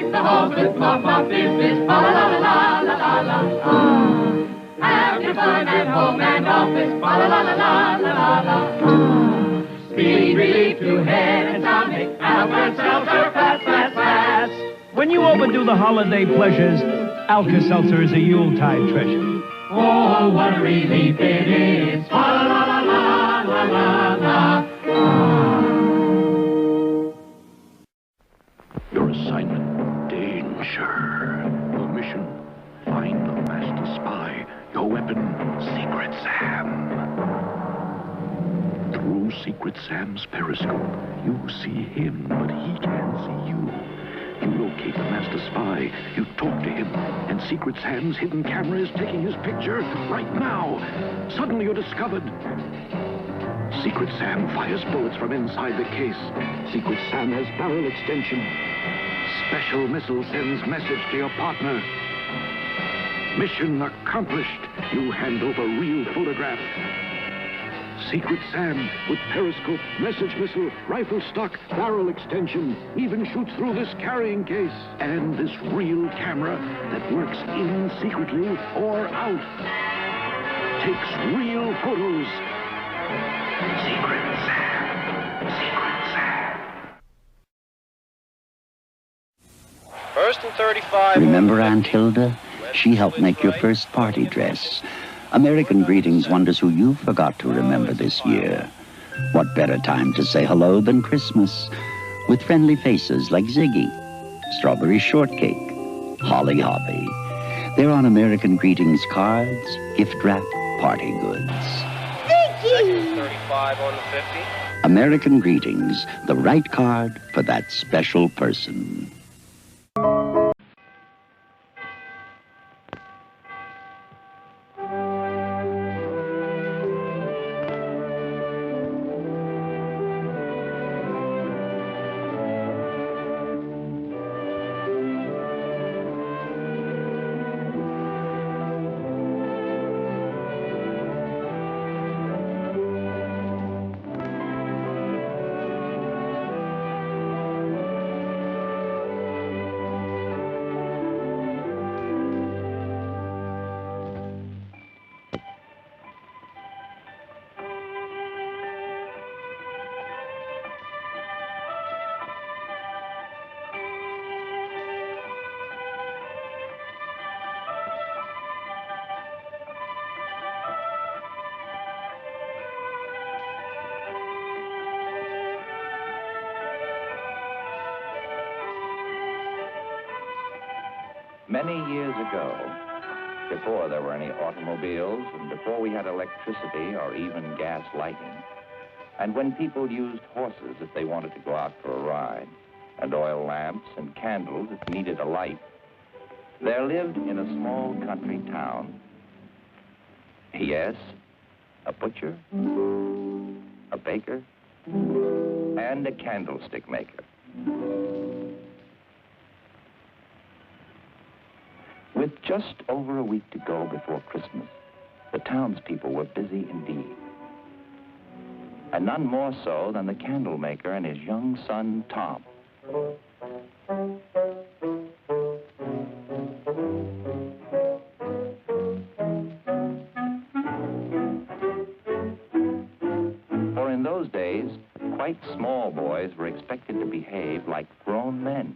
make the halls with mop business. Fa la la la la la la la. Have your fun at home and office. Fa la la la la la la. Speed relief to head and tonic. Alka-Seltzer, fast, fast, fast. When you overdo the holiday pleasures, Alka-Seltzer is a Yuletide treasure. Oh, what a relief it is. Fa la la la la la la la. Your assignment, danger. Your mission, find the master spy. Your weapon, Secret Sam. Through Secret Sam's periscope, you see him, but he can't see you. You locate the master spy, you talk to him, and Secret Sam's hidden camera is taking his picture right now. Suddenly you're discovered. Secret Sam fires bullets from inside the case. Secret Sam has barrel extension. Special missile sends message to your partner. Mission accomplished. You hand over real photograph. Secret Sam with periscope, message missile, rifle stock, barrel extension, even shoots through this carrying case. And this real camera that works in secretly or out. Takes real photos. Secret Sam. Secret Sam. First and 35. Remember Aunt Hilda? She helped make your first party dress. American Greetings wonders who you forgot to remember this year. What better time to say hello than Christmas? With friendly faces like Ziggy, Strawberry Shortcake, Holly Hoppy. They're on American Greetings cards, gift wrap, party goods. Second 35 on the 50. American Greetings, the right card for that special person. Many years ago, before there were any automobiles and before we had electricity or even gas lighting, and when people used horses if they wanted to go out for a ride, and oil lamps and candles if needed a light, there lived in a small country town, yes, a butcher, a baker, and a candlestick maker. With just over a week to go before Christmas, the townspeople were busy indeed. And none more so than the candlemaker and his young son, Tom. For in those days, quite small boys were expected to behave like grown men.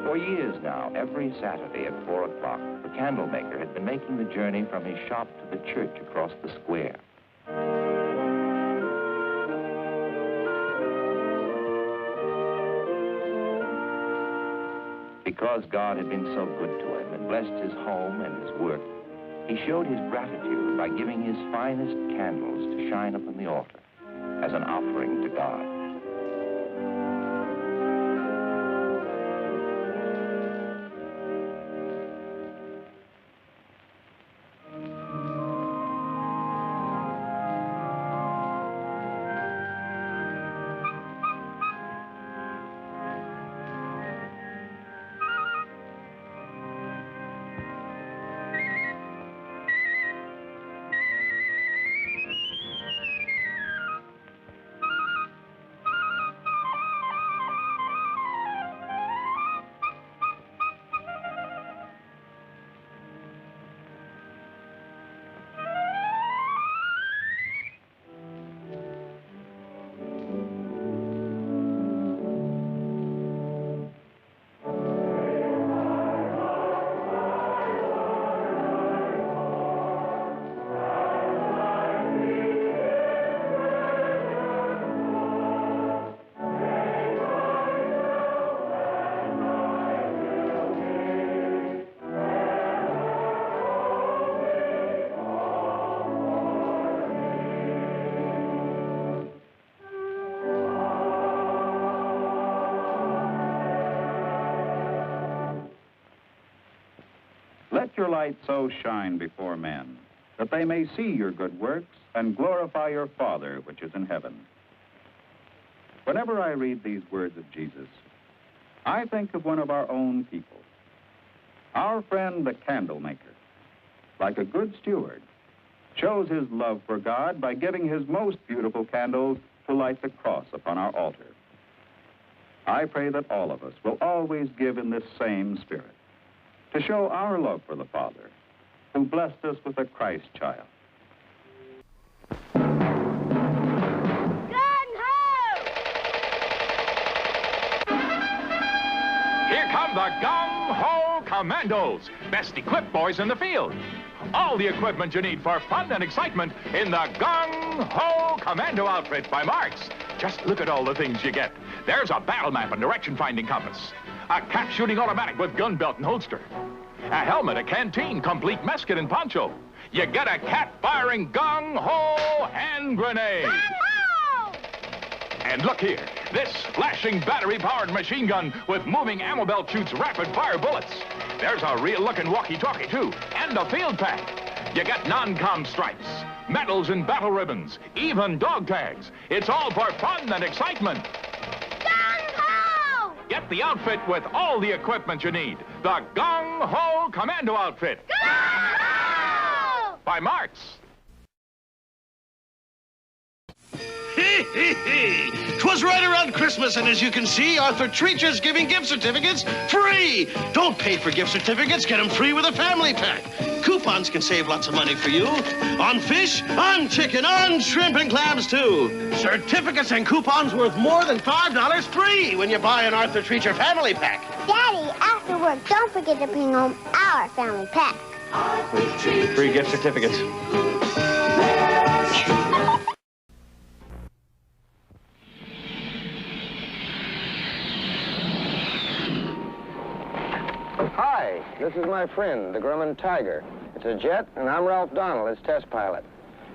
For years now, every Saturday at 4 o'clock, the candlemaker had been making the journey from his shop to the church across the square. Because God had been so good to him and blessed his home and his work, he showed his gratitude by giving his finest candles to shine upon the altar as an offering to God. Let your light so shine before men, that they may see your good works and glorify your Father which is in heaven. Whenever I read these words of Jesus, I think of one of our own people, our friend the Candlemaker. Like a good steward, shows his love for God by giving his most beautiful candles to light the cross upon our altar. I pray that all of us will always give in this same spirit, to show our love for the Father, who blessed us with a Christ child. Here come the Gung-Ho Commandos, best equipped boys in the field. All the equipment you need for fun and excitement in the Gung-Ho Commando outfit by Marx. Just look at all the things you get. There's a battle map and direction-finding compass, a cap-shooting automatic with gun belt and holster, a helmet, a canteen, complete mess kit and poncho. You get a cat-firing Gung-Ho hand grenade. Gung-Ho! And look here, this flashing battery-powered machine gun with moving ammo belt shoots rapid-fire bullets. There's a real-looking walkie-talkie, too, and a field pack. You get non-com stripes, medals and battle ribbons, even dog tags. It's all for fun and excitement. Gung-Ho! Get the outfit with all the equipment you need. The Gung-Ho Commando outfit. Gung-Ho! By Marx. 'Twas right around Christmas, and as you can see, Arthur Treacher's giving gift certificates free. Don't pay for gift certificates. Get them free with a family pack. Coupons can save lots of money for you. On fish, on chicken, on shrimp and clams, too. Certificates and coupons worth more than $5 free when you buy an Arthur Treacher family pack. Daddy, after work, don't forget to bring home our family pack. Free gift certificates. Hi, this is my friend, the Grumman Tiger. It's a jet, and I'm Ralph Donald, its test pilot.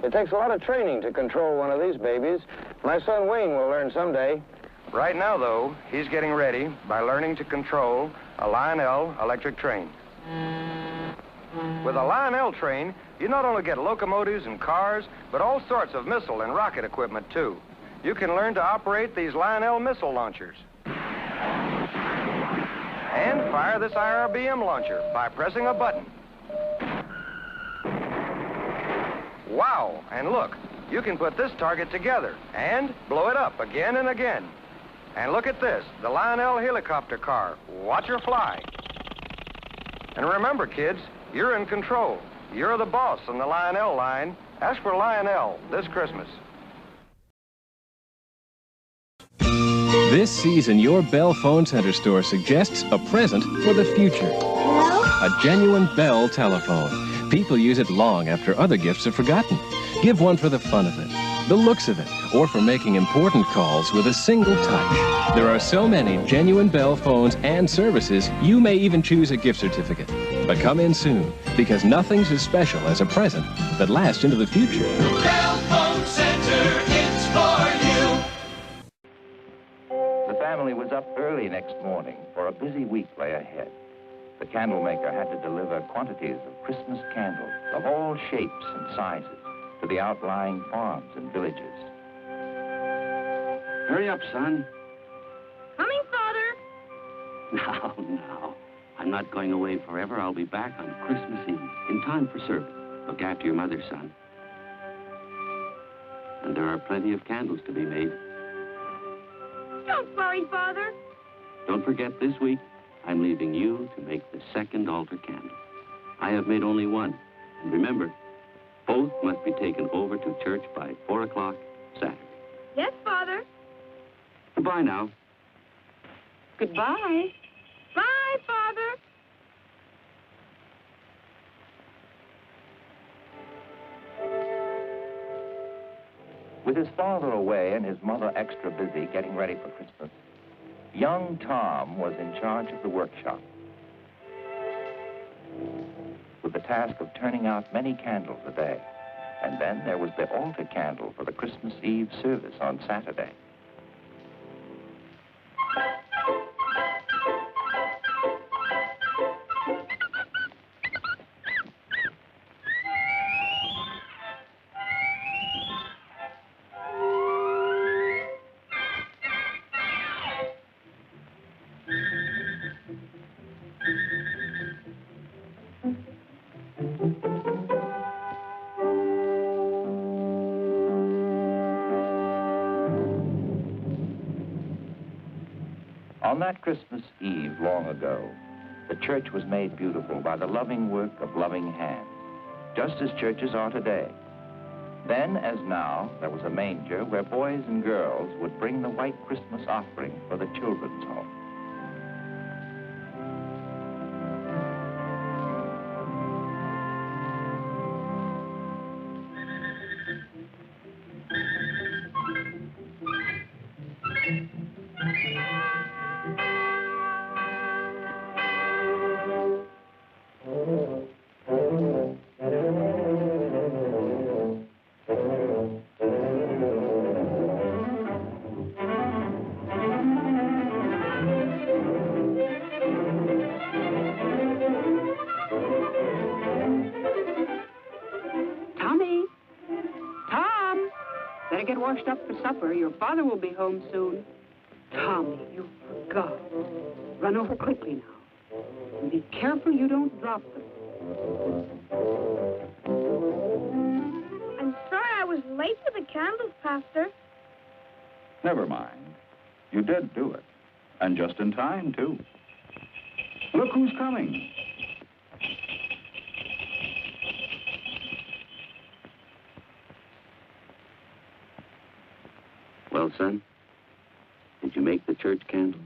It takes a lot of training to control one of these babies. My son Wayne will learn someday. Right now, though, he's getting ready by learning to control a Lionel electric train. With a Lionel train, you not only get locomotives and cars, but all sorts of missile and rocket equipment, too. You can learn to operate these Lionel missile launchers. And fire this IRBM launcher by pressing a button. Wow, and look, you can put this target together and blow it up again and again. And look at this, the Lionel helicopter car. Watch her fly. And remember, kids, you're in control. You're the boss on the Lionel line. Ask for Lionel this Christmas. This season, your Bell Phone Center store suggests a present for the future. Hello? A genuine Bell telephone. People use it long after other gifts are forgotten. Give one for the fun of it. the looks of it, or for making important calls with a single touch. There are so many genuine Bell phones and services, you may even choose a gift certificate. But come in soon, because nothing's as special as a present that lasts into the future. Bell Phone Center, it's for you. The family was up early next morning, for a busy week lay ahead. The Candlemaker had to deliver quantities of Christmas candles of all shapes and sizes to the outlying farms and villages. Hurry up, son. Coming, Father. Now. I'm not going away forever. I'll be back on Christmas Eve, in time for service. Look after your mother, son. And there are plenty of candles to be made. Don't worry, Father. Don't forget, this week, I'm leaving you to make the second altar candle. I have made only one. And remember, both must be taken over to church by 4 o'clock Saturday. Yes, Father. Goodbye now. Goodbye. Bye, Father. With his father away and his mother extra busy getting ready for Christmas, young Tom was in charge of the workshop, with the task of turning out many candles a day. And then there was the altar candle for the Christmas Eve service on Saturday. On that Christmas Eve long ago, the church was made beautiful by the loving work of loving hands, just as churches are today. Then, as now, there was a manger where boys and girls would bring the white Christmas offering for the children's home. Washed up for supper. Your father will be home soon. Tommy, you forgot. Run over quickly now. And be careful you don't drop them. I'm sorry I was late for the candles, Pastor. Never mind. You did do it. And just in time, too. Look who's coming. Well, son, did you make the church candle?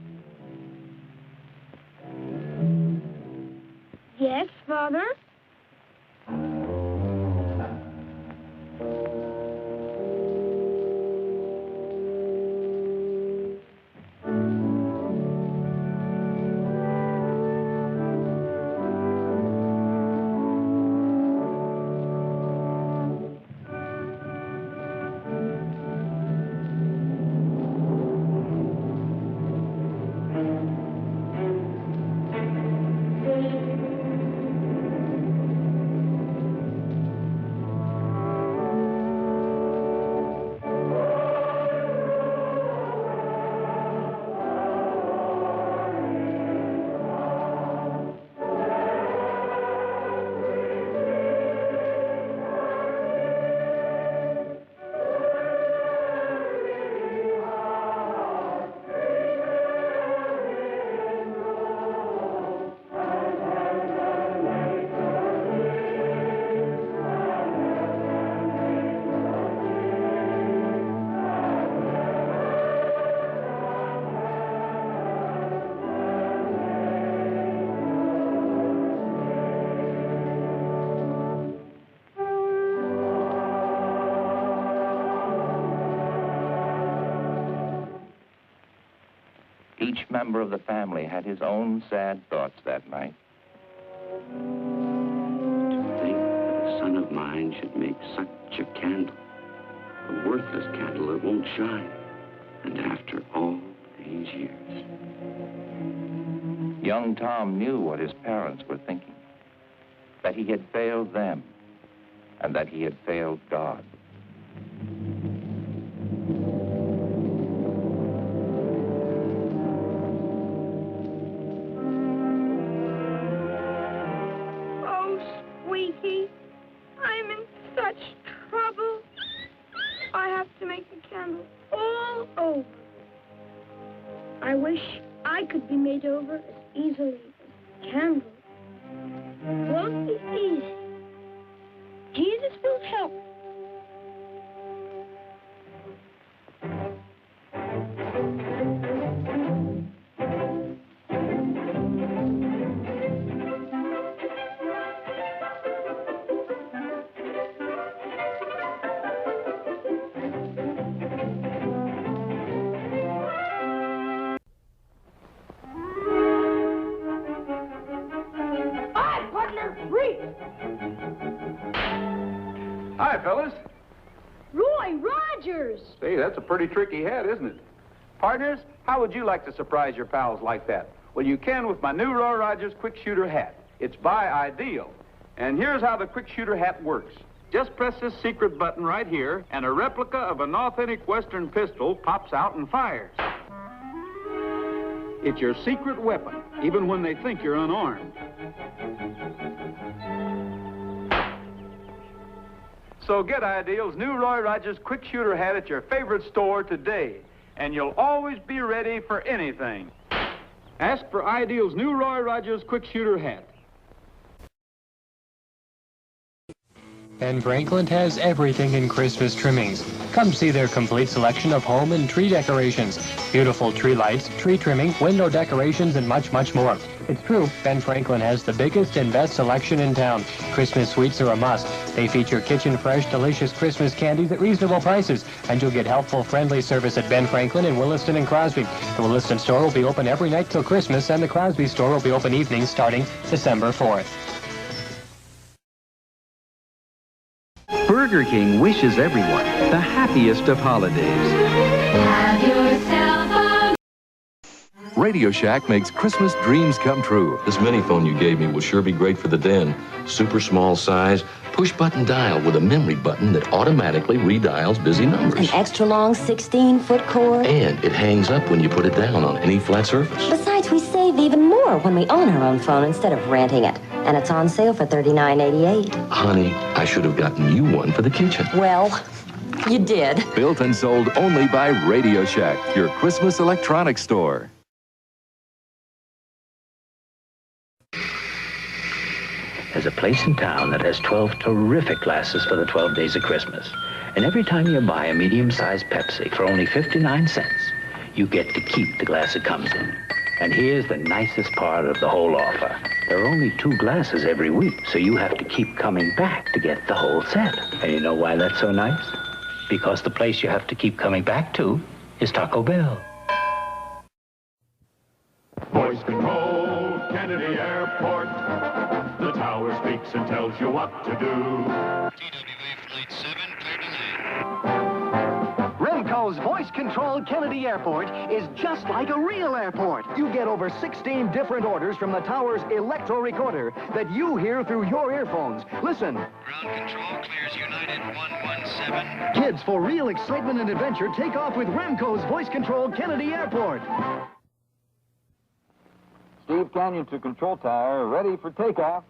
Yes, Father. Each member of the family had his own sad thoughts that night. To think that a son of mine should make such a candle, a worthless candle that won't shine, and after all these years. Young Tom knew what his parents were thinking, that he had failed them, and that he had failed God. Oh, Squeaky, I'm in such trouble. I have to make the candle all over. I wish I could be made over as easily as candle. It won't be easy. Jesus will help. Hi, fellas. Roy Rogers! See, that's a pretty tricky hat, isn't it? Partners, how would you like to surprise your pals like that? Well, you can with my new Roy Rogers Quick Shooter hat. It's by Ideal. And here's how the Quick Shooter hat works. Just press this secret button right here, and a replica of an authentic Western pistol pops out and fires. It's your secret weapon, even when they think you're unarmed. So get Ideal's new Roy Rogers Quick Shooter hat at your favorite store today, and you'll always be ready for anything. Ask for Ideal's new Roy Rogers Quick Shooter hat. Ben Franklin has everything in Christmas trimmings. Come see their complete selection of home and tree decorations. Beautiful tree lights, tree trimming, window decorations, and much, much more. It's true, Ben Franklin has the biggest and best selection in town. Christmas sweets are a must. They feature kitchen-fresh, delicious Christmas candies at reasonable prices. And you'll get helpful, friendly service at Ben Franklin in Williston and Crosby. The Williston store will be open every night till Christmas, and the Crosby store will be open evenings starting December 4th. Burger King wishes everyone the happiest of holidays. Have yourself a... Radio Shack makes Christmas dreams come true. This mini phone you gave me will sure be great for the den. Super small size, push-button dial with a memory button that automatically redials busy numbers. An extra long 16-foot cord. And it hangs up when you put it down on any flat surface. Besides, we save even more when we own our own phone instead of renting it. And it's on sale for $39.88. Honey, I should have gotten you one for the kitchen. Well, you did. Built and sold only by Radio Shack, your Christmas electronics store. There's a place in town that has 12 terrific glasses for the 12 days of Christmas. And every time you buy a medium-sized Pepsi for only 59 cents, you get to keep the glass it comes in. And here's the nicest part of the whole offer. There are only 2 glasses every week, so you have to keep coming back to get the whole set. And you know why that's so nice? Because the place you have to keep coming back to is Taco Bell. Voice control, Kennedy Airport. The tower speaks and tells you what to do. TWA Flight 7, clear to land. Remco's voice-controlled Kennedy Airport is just like a real airport. You get over 16 different orders from the tower's electro-recorder that you hear through your earphones. Listen. Ground control clears United 117. Kids, for real excitement and adventure, take off with Remco's voice-controlled Kennedy Airport. Steve Canyon to control tower, ready for takeoff.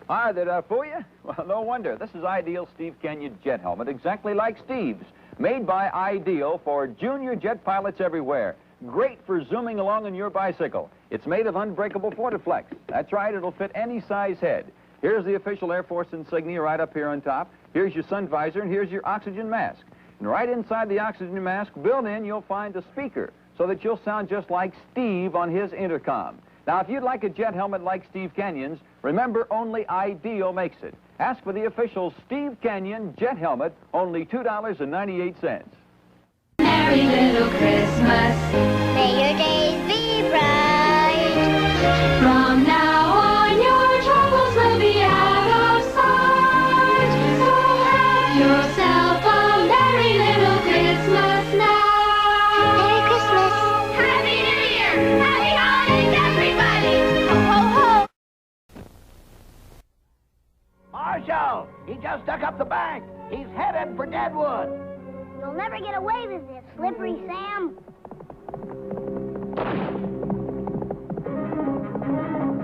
Hi, did I fool you? Well, no wonder. This is Ideal Steve Canyon jet helmet, exactly like Steve's. Made by Ideal for junior jet pilots everywhere. Great for zooming along on your bicycle. It's made of unbreakable Fortiflex. That's right, it'll fit any size head. Here's the official Air Force insignia right up here on top. Here's your sun visor, and here's your oxygen mask. And right inside the oxygen mask, built in, you'll find a speaker, so that you'll sound just like Steve on his intercom. Now, if you'd like a jet helmet like Steve Canyon's, remember only Ideal makes it. Ask for the official Steve Canyon jet helmet, only $2.98. Merry little Christmas. slave is this, Slippery Sam?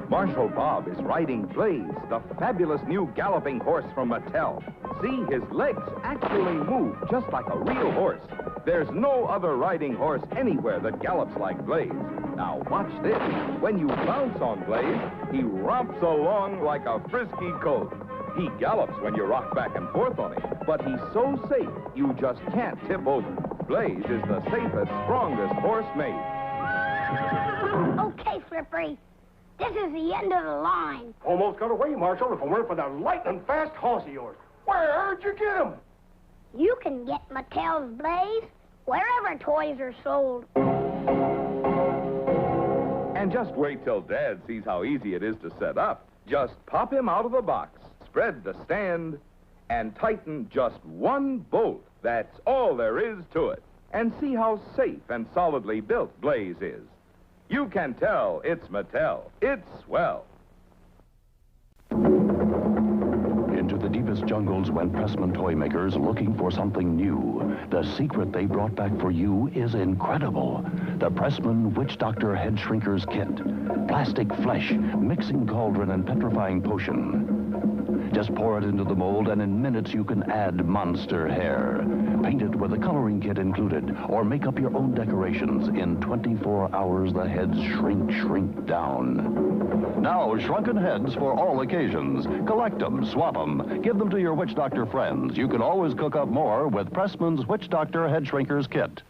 Marshal Bob is riding Blaze, the fabulous new galloping horse from Mattel. See, his legs actually move just like a real horse. There's no other riding horse anywhere that gallops like Blaze. Now watch this. When you bounce on Blaze, he romps along like a frisky colt. He gallops when you rock back and forth on him, but he's so safe you just can't tip over. Blaze is the safest, strongest horse made. Okay, Slippery. This is the end of the line. Almost got away, Marshal, if it weren't for that lightning fast horse of yours. Where'd you get him? You can get Mattel's Blaze wherever toys are sold. And just wait till Dad sees how easy it is to set up. Just pop him out of the box, spread the stand, and tighten just one bolt. That's all there is to it. And see how safe and solidly built Blaze is. You can tell it's Mattel. It's swell. Into the deepest jungles went Pressman toy makers looking for something new. The secret they brought back for you is incredible. The Pressman Witch Doctor Head Shrinkers Kit. Plastic flesh, mixing cauldron, and petrifying potion. Just pour it into the mold, and in minutes you can add monster hair. Paint it with a coloring kit included, or make up your own decorations. In 24 hours, the heads shrink down. Now, shrunken heads for all occasions. Collect them, swap them, give them to your Witch Doctor friends. You can always cook up more with Pressman's Witch Doctor Head Shrinkers Kit.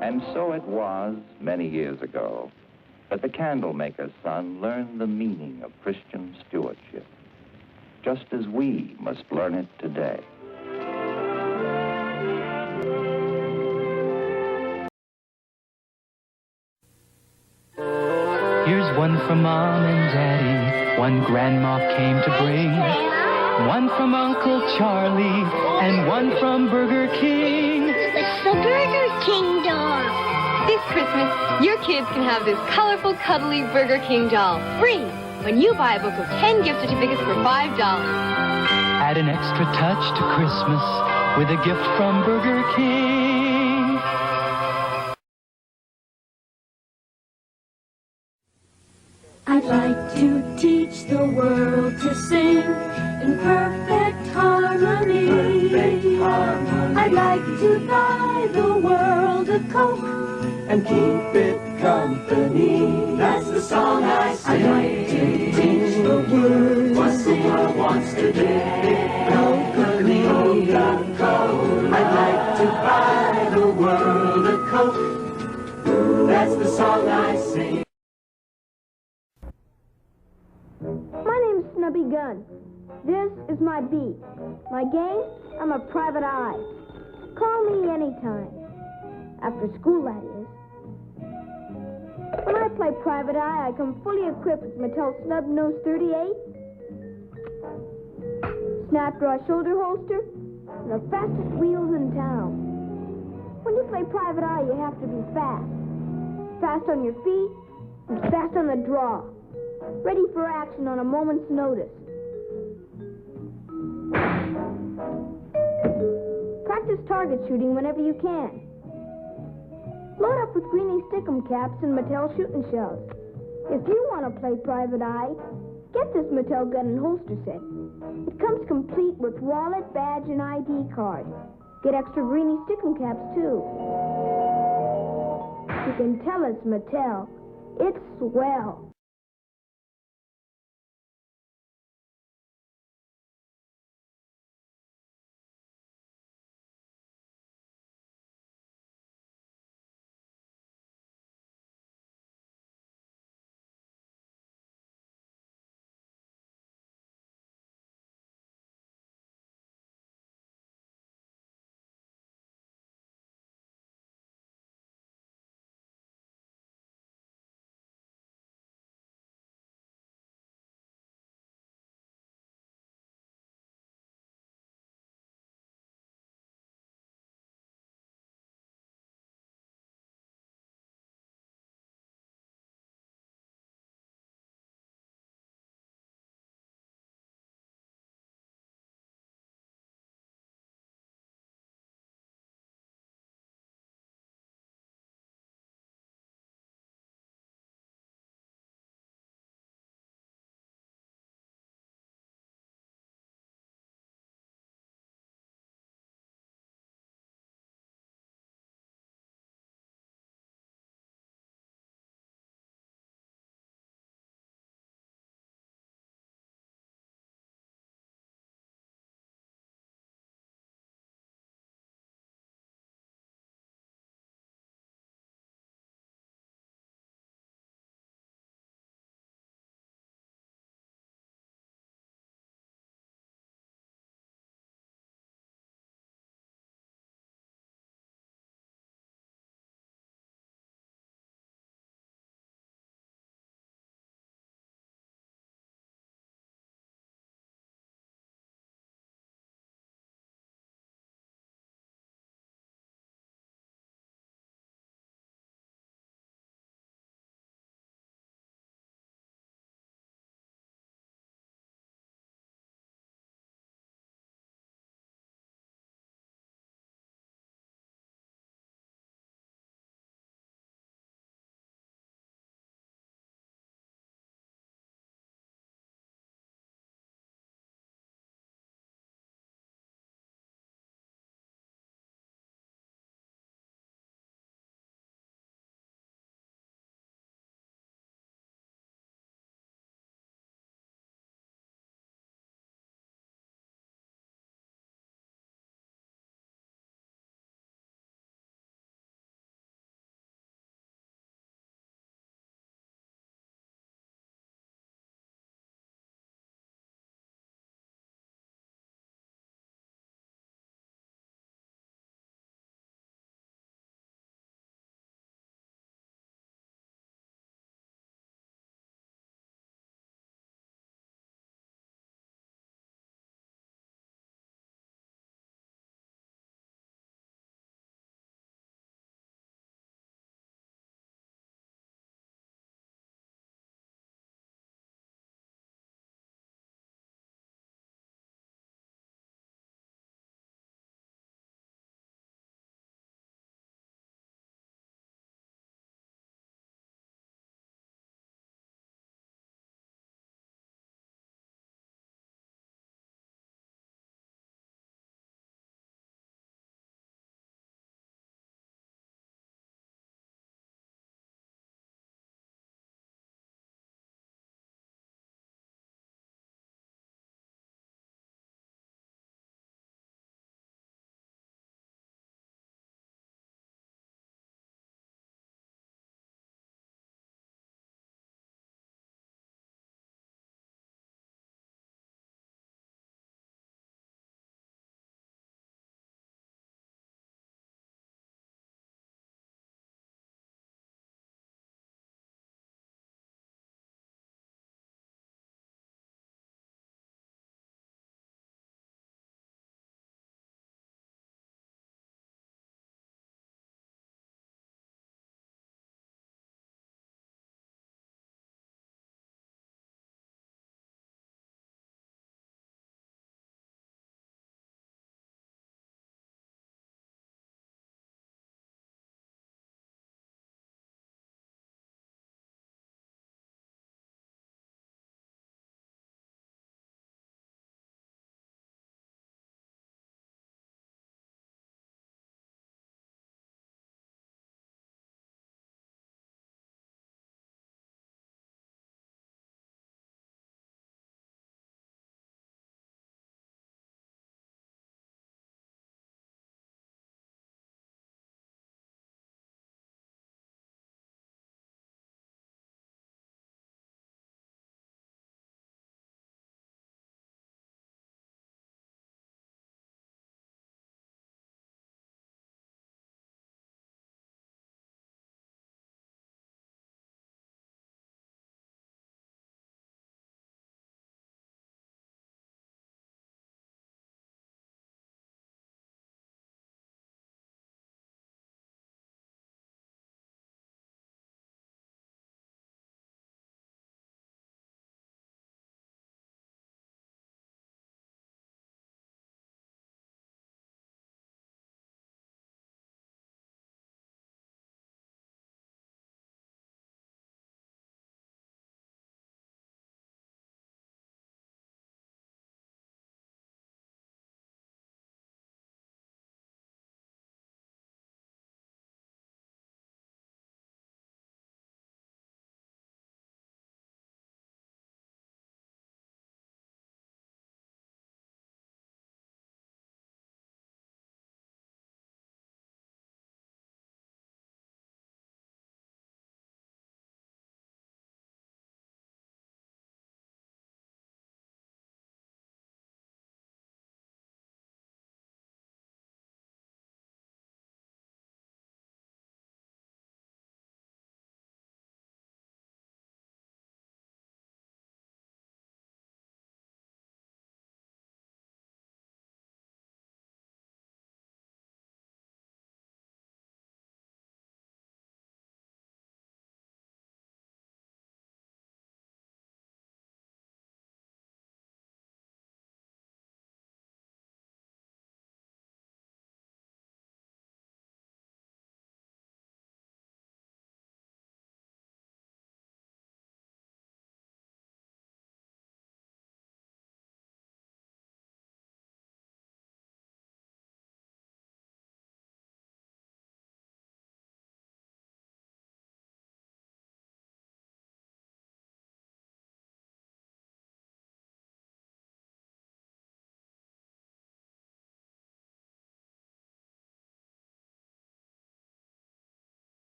And so it was, many years ago, that the Candlemaker's son learned the meaning of Christian stewardship, just as we must learn it today. Here's one from Mom and Daddy, one Grandma came to bring, one from Uncle Charlie, and one from Burger King. It's the Burger King doll. This Christmas, your kids can have this colorful, cuddly Burger King doll free when you buy a book of 10 gift certificates for $5. Add an extra touch to Christmas with a gift from Burger King. I'd like to teach the world to sing in perfect harmony. I'd like to buy the world a Coke and keep it company. That's the song I sing. I'd like to teach the world what the world wants today. Coca-Cola. I'd like to buy the world a Coke. That's the song I sing. My name's Snubby Gun. This is my beat. My game, I'm a private eye. Call me anytime. After school, that is. When I play private eye, I come fully equipped with Mattel Snub Nose 38, snap draw shoulder holster, and the fastest wheels in town. When you play private eye, you have to be fast. fast on your feet and fast on the draw. Ready for action on a moment's notice. Practice target shooting whenever you can. Load up with Greenie Stickum caps and Mattel shooting shells. If you want to play private eye, get this Mattel gun and holster set. It comes complete with wallet, badge, and ID card. Get extra Greenie Stickum caps, too. You can tell it's Mattel. It's swell.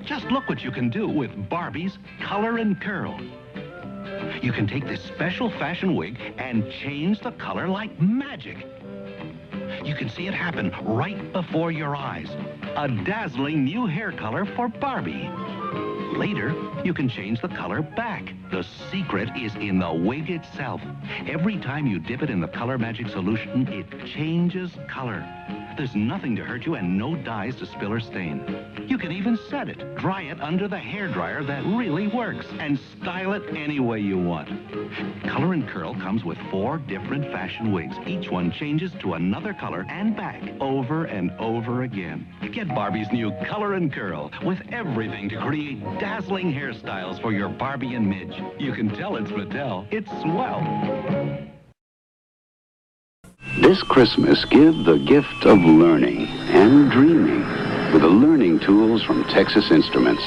Just look what you can do with Barbie's Color and Curl. You can take this special fashion wig and change the color like magic. You can see it happen right before your eyes. A dazzling new hair color for Barbie. Later, you can change the color back. The secret is in the wig itself. Every time you dip it in the color magic solution, it changes color. There's nothing to hurt you and no dyes to spill or stain. You can even set it, dry it under the hairdryer that really works, and style it any way you want. Color and Curl comes with 4 different fashion wigs. Each one changes to another color and back over and over again. Get Barbie's new Color and Curl with everything to create dazzling hairstyles for your Barbie and Midge. You can tell it's Mattel. It's swell. This Christmas, give the gift of learning and dreaming with the learning tools from Texas Instruments.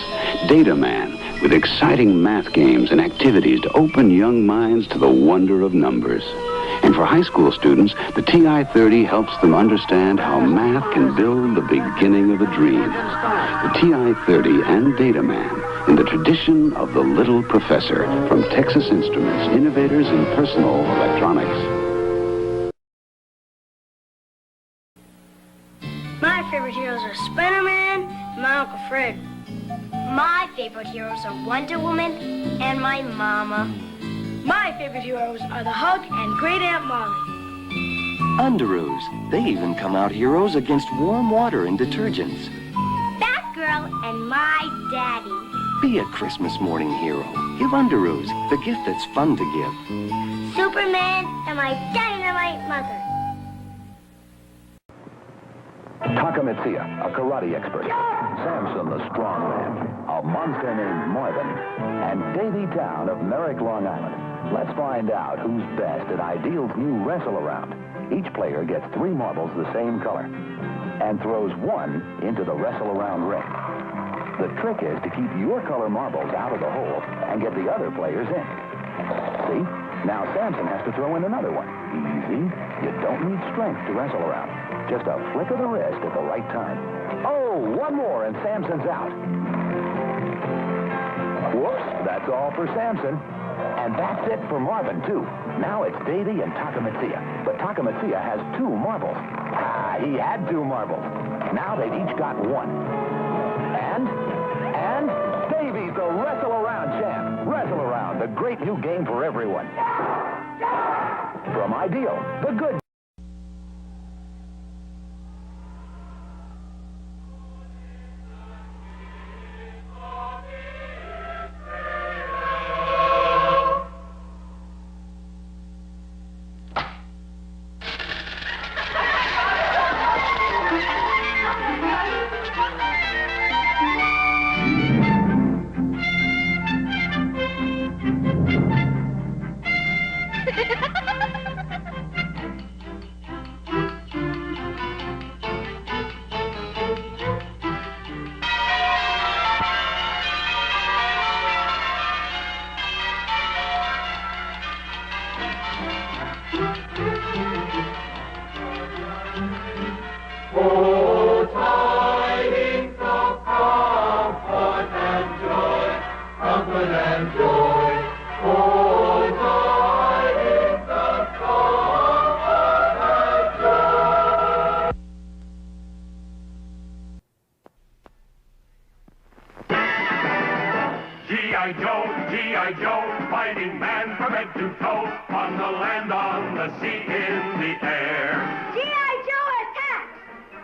Data Man, with exciting math games and activities to open young minds to the wonder of numbers. And for high school students, the TI-30 helps them understand how math can build the beginning of a dream. The TI-30 and Data Man, in the tradition of the Little Professor, from Texas Instruments, innovators in personal electronics. My favorite heroes are Spider-Man and my Uncle Fred. My favorite heroes are Wonder Woman and my Mama. My favorite heroes are the Hulk and Great Aunt Molly. Underoos. They even come out heroes against warm water and detergents. Batgirl and my daddy. Be a Christmas morning hero. Give Underoos the gift that's fun to give. Superman and my dynamite mother. Takamitsuya, a karate expert. Samson, the strong man. A monster named Marvin. And Davy Town of Merrick, Long Island. Let's find out who's best at Ideal's new wrestle-around. Each player gets 3 marbles the same color and throws 1 into the wrestle-around ring. The trick is to keep your color marbles out of the hole and get the other players in. See? Now Samson has to throw in another one. Easy. You don't need strength to wrestle around. Just a flick of the wrist at the right time. Oh, 1 more and Samson's out. Whoops, that's all for Samson. And that's it for Marvin, too. Now it's Davy and Takamitsuya. But Takamitsuya has 2 marbles. Ah, he had 2 marbles. Now they've each got 1. And Davy's the wrestle-around champ. Wrestle-around, the great new game for everyone. From Ideal, the good. G.I. Joe, G.I. Joe, fighting man from head to toe, on the land, on the sea, in the air. G.I. Joe attacks!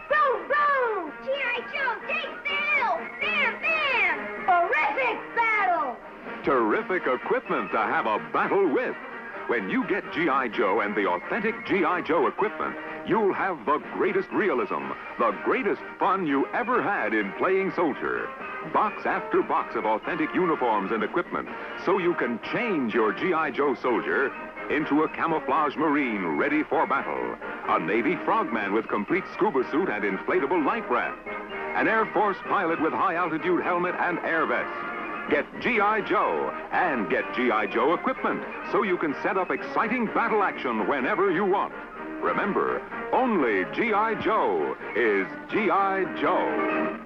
Boom, boom! G.I. Joe takes the hill! Bam, bam! Horrific battle! Terrific equipment to have a battle with. When you get G.I. Joe and the authentic G.I. Joe equipment, you'll have the greatest realism, the greatest fun you ever had in playing soldier. Box after box of authentic uniforms and equipment, so you can change your G.I. Joe soldier into a camouflage Marine ready for battle, a Navy frogman with complete scuba suit and inflatable life raft, an Air Force pilot with high-altitude helmet and air vest. Get G.I. Joe and get G.I. Joe equipment so you can set up exciting battle action whenever you want. Remember, only G.I. Joe is G.I. Joe.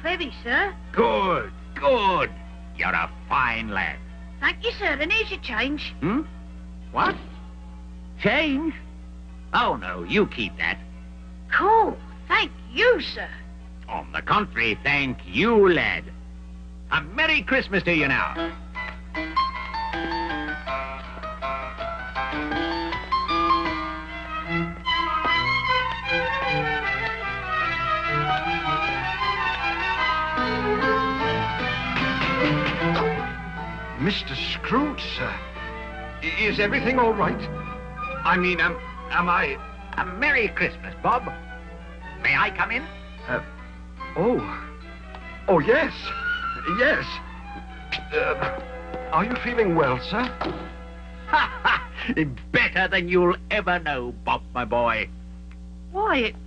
clever, sir. Good, good. You're a fine lad. Thank you, sir. And here's your change. Hmm? What? Change? Oh, no, you keep that. Cool. Thank you, sir. On the contrary, thank you, lad. A Merry Christmas to you now. Mr. Scrooge, sir. Is everything all right? I mean, am I... A Merry Christmas, Bob. May I come in? Oh, yes. Yes. Are you feeling well, sir? Ha ha! Better than you'll ever know, Bob, my boy. Why, it's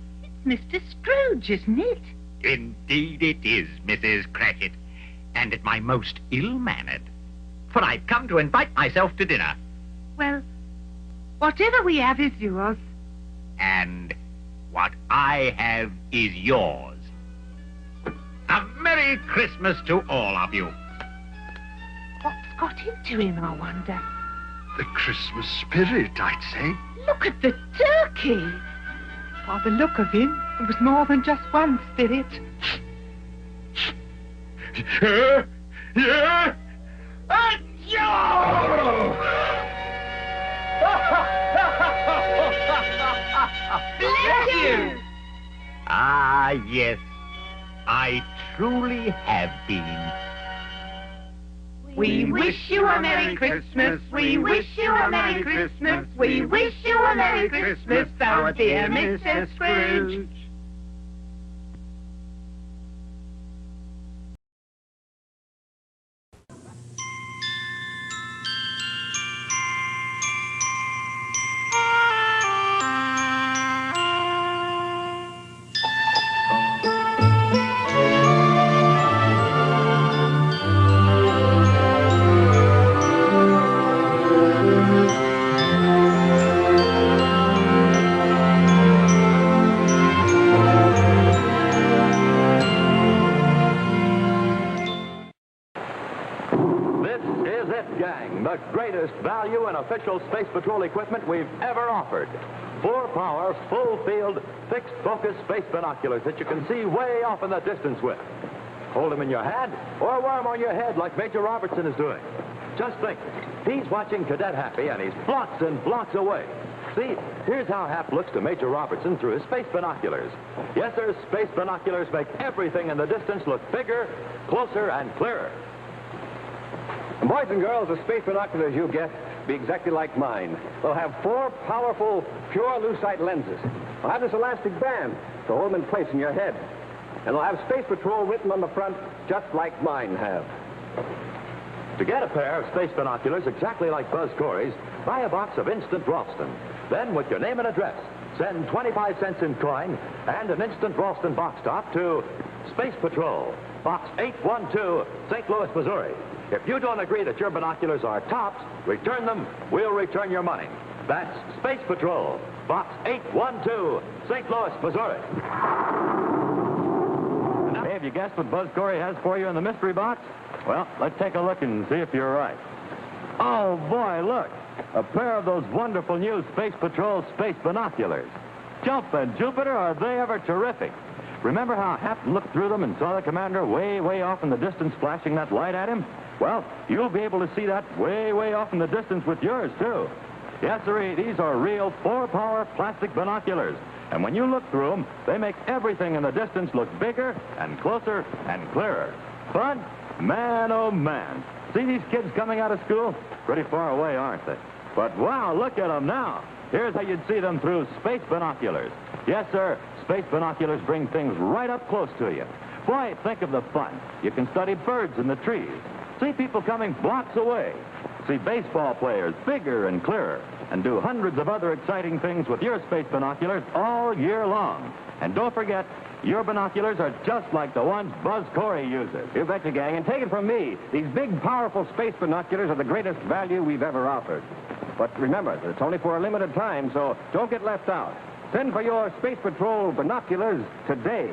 Mr. Scrooge, isn't it? Indeed it is, Mrs. Cratchit. And at my most ill-mannered. For I've come to invite myself to dinner. Well, whatever we have is yours. And what I have is yours. A Merry Christmas to all of you. What's got into him, I wonder? The Christmas spirit, I'd say. Look at the turkey. By the look of him, it was more than just one spirit. Yeah. Bless you! Ah, yes. I truly have been. We wish you a Merry Christmas. We wish you a Merry Christmas. We wish you a Merry Christmas, our dear Mr. Scrooge. Value and official Space Patrol equipment we've ever offered. 4-power, full-field, fixed-focus space binoculars that you can see way off in the distance with. Hold them in your hand or wear them on your head like Major Robertson is doing. Just think, he's watching Cadet Happy and he's blocks and blocks away. See, here's how Hap looks to Major Robertson through his space binoculars. Yes, sir, space binoculars make everything in the distance look bigger, closer, and clearer. Boys and girls, the space binoculars you get be exactly like mine. They'll have 4 powerful, pure lucite lenses. They'll have this elastic band to hold them in place in your head. And they'll have Space Patrol written on the front, just like mine have. To get a pair of space binoculars exactly like Buzz Corey's, buy a box of Instant Ralston. Then, with your name and address, send 25 cents in coin and an Instant Ralston box top to Space Patrol, Box 812, St. Louis, Missouri. If you don't agree that your binoculars are tops, return them. We'll return your money. That's Space Patrol, Box 812, St. Louis, Missouri. Hey, have you guessed what Buzz Corey has for you in the mystery box? Well, let's take a look and see if you're right. Oh, boy, look. A pair of those wonderful new Space Patrol space binoculars. Jumpin' Jupiter, are they ever terrific? Remember how Hap looked through them and saw the commander way, way off in the distance flashing that light at him? Well, you'll be able to see that way, way off in the distance with yours, too. Yes, sir, these are real 4-power plastic binoculars. And when you look through them, they make everything in the distance look bigger and closer and clearer. Fun? Man, oh, man. See these kids coming out of school? Pretty far away, aren't they? But, wow, look at them now. Here's how you'd see them through space binoculars. Yes, sir, space binoculars bring things right up close to you. Boy, think of the fun. You can study birds in the trees. See people coming blocks away. See baseball players bigger and clearer. And do hundreds of other exciting things with your space binoculars all year long. And don't forget, your binoculars are just like the ones Buzz Corey uses. You betcha, gang. And take it from me, these big, powerful space binoculars are the greatest value we've ever offered. But remember, it's only for a limited time, so don't get left out. Send for your Space Patrol binoculars today.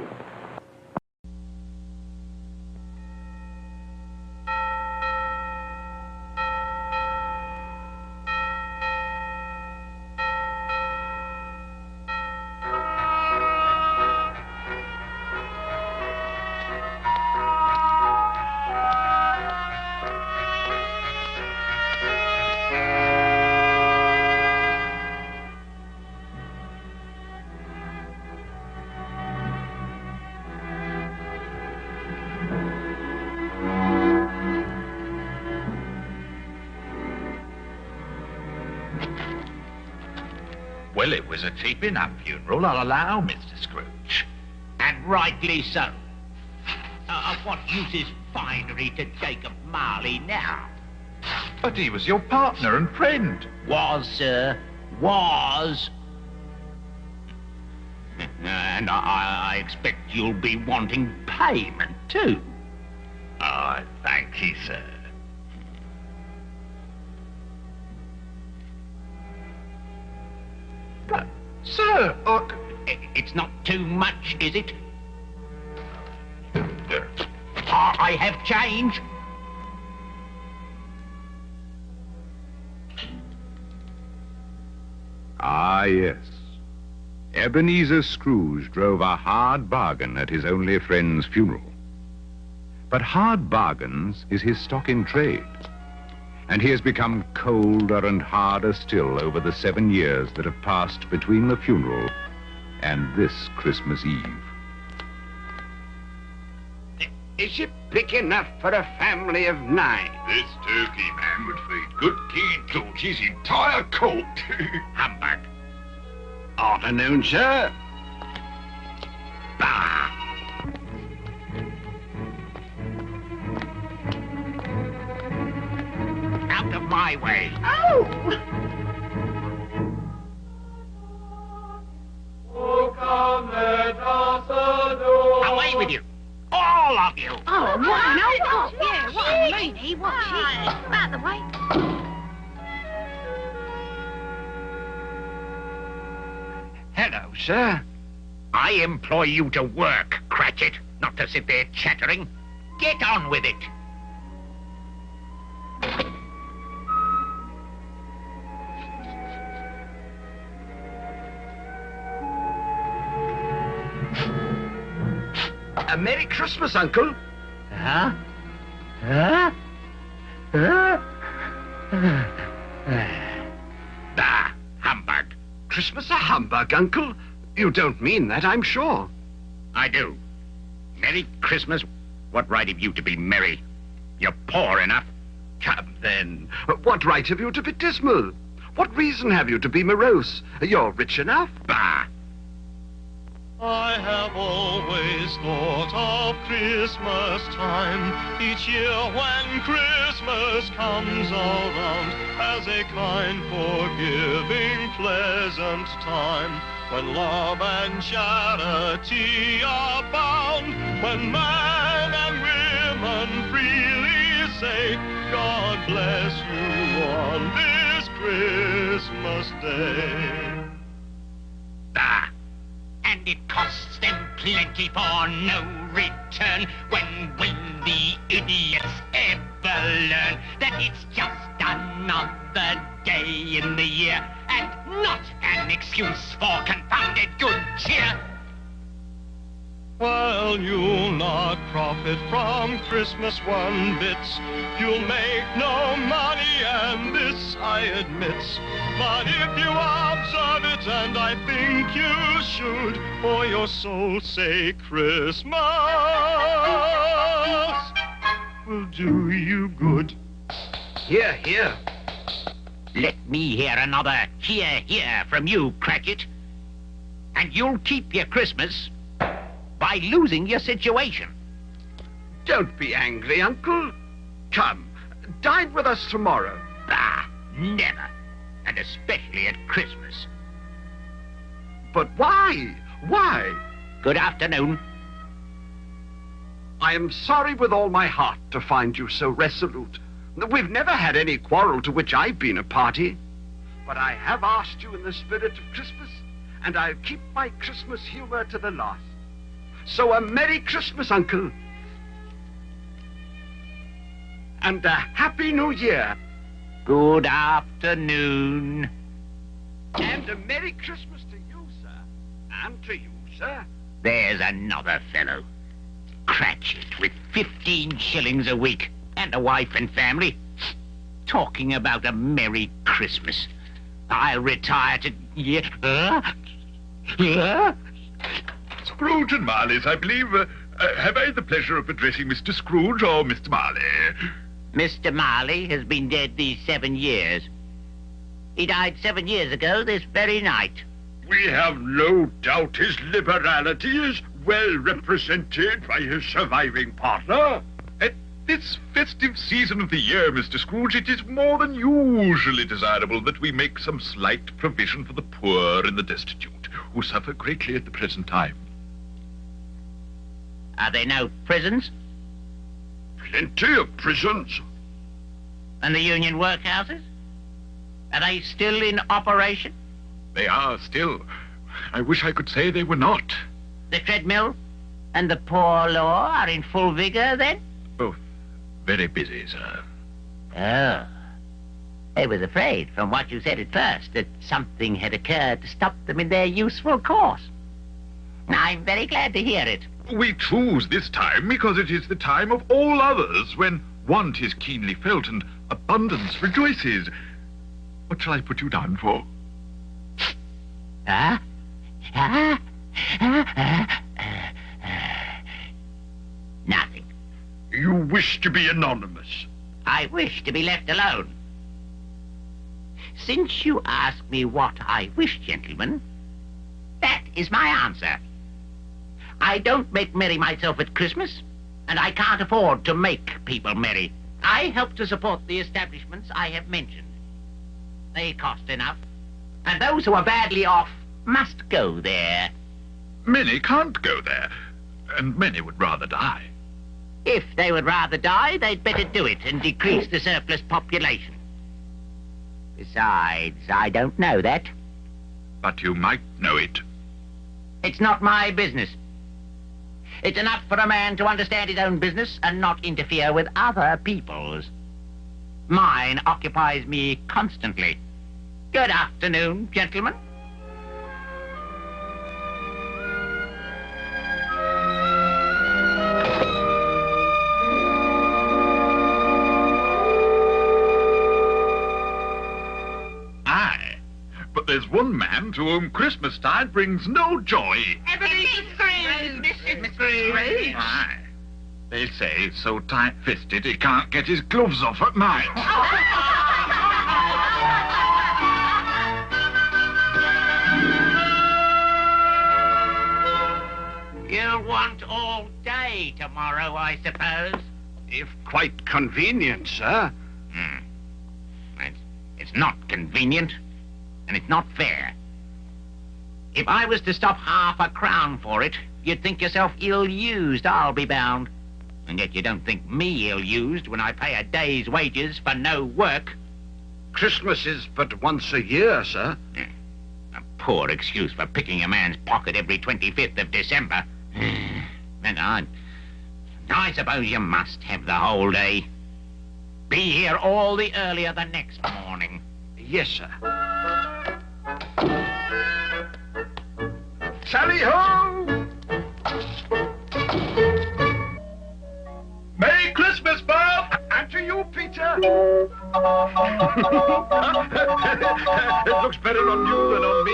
Well, it was a cheap enough funeral, I'll allow, Mr. Scrooge. And rightly so. Of what use is finery to Jacob Marley now? But he was your partner and friend. Was, sir. Was. And I expect you'll be wanting payment, too. Oh, thank you, sir. But, sir, it's not too much, is it? I have change. Ah, yes. Ebenezer Scrooge drove a hard bargain at his only friend's funeral. But hard bargains is his stock in trade. And he has become colder and harder still over the 7 years that have passed between the funeral and this Christmas Eve. Is it big enough for a family of 9? This turkey man would feed good King George's entire court. Humbug. Afternoon, sir. Bah! Out of my way. Oh! Away with you. All of you. Oh, what? No, yeah, what a lady. What she? Out the way. Hello, sir. I employ you to work, Cratchit, not to sit there chattering. Get on with it. A Merry Christmas, Uncle. Huh? Huh? Huh? Bah, humbug. Christmas a humbug, Uncle? You don't mean that, I'm sure. I do. Merry Christmas. What right have you to be merry? You're poor enough. Come, then. What right have you to be dismal? What reason have you to be morose? You're rich enough. Bah. I have always thought of Christmas time, each year when Christmas comes around, as a kind, forgiving, pleasant time, when love and charity are bound, when men and women freely say, God bless you on this Christmas Day. Ah, and it costs them plenty for no return. When will the idiots ever learn that it's just another day in the year and not an excuse for confounded good cheer? While you'll not profit from Christmas one bit, you'll make no money, and this I admit. But if you observe it, and I think you should, for your soul's sake, Christmas will do you good. Hear, hear. Let me hear another hear, hear from you, Cratchit. And you'll keep your Christmas by losing your situation. Don't be angry, Uncle. Come, dine with us tomorrow. Ah, never. And especially at Christmas. But why? Why? Good afternoon. I am sorry with all my heart to find you so resolute. We've never had any quarrel to which I've been a party. But I have asked you in the spirit of Christmas, and I'll keep my Christmas humor to the last. So a Merry Christmas, Uncle. And a Happy New Year. Good afternoon. And a Merry Christmas to you, sir. And to you, sir. There's another fellow. Cratchit with 15 shillings a week and a wife and family. Talking about a Merry Christmas. I'll retire to... Scrooge and Marley's, I believe. Have I the pleasure of addressing Mr. Scrooge or Mr. Marley? Mr. Marley has been dead these 7 years. He died 7 years ago this very night. We have no doubt his liberality is well represented by his surviving partner. At this festive season of the year, Mr. Scrooge, it is more than usually desirable that we make some slight provision for the poor and the destitute, who suffer greatly at the present time. Are there no prisons? Plenty of prisons. And the union workhouses? Are they still in operation? They are still. I wish I could say they were not. The treadmill and the poor law are in full vigor, then? Both very busy, sir. Oh. I was afraid, from what you said at first, that something had occurred to stop them in their useful course. I'm very glad to hear it. We choose this time because it is the time of all others when want is keenly felt and abundance rejoices. What shall I put you down for? Nothing. You wish to be anonymous? I wish to be left alone. Since you ask me what I wish, gentlemen, that is my answer. I don't make merry myself at Christmas, and I can't afford to make people merry. I help to support the establishments I have mentioned. They cost enough, and those who are badly off must go there. Many can't go there, and many would rather die. If they would rather die, they'd better do it and decrease the surplus population. Besides, I don't know that. But you might know it. It's not my business. It's enough for a man to understand his own business and not interfere with other people's. Mine occupies me constantly. Good afternoon, gentlemen. Aye, but there's one man to whom Christmastide brings no joy. Mr. Scrooge. Aye. They say he's so tight-fisted he can't get his gloves off at night. You'll want all day tomorrow, I suppose. If quite convenient, sir. It's not convenient, and it's not fair. If I was to stop half a crown for it, you'd think yourself ill-used, I'll be bound. And yet you don't think me ill-used when I pay a day's wages for no work. Christmas is but once a year, sir. A poor excuse for picking a man's pocket every 25th of December. And I suppose you must have the whole day. Be here all the earlier the next morning. Yes, sir. Sally ho! Merry Christmas, Bob! And to you, Peter! It looks better on you than on me.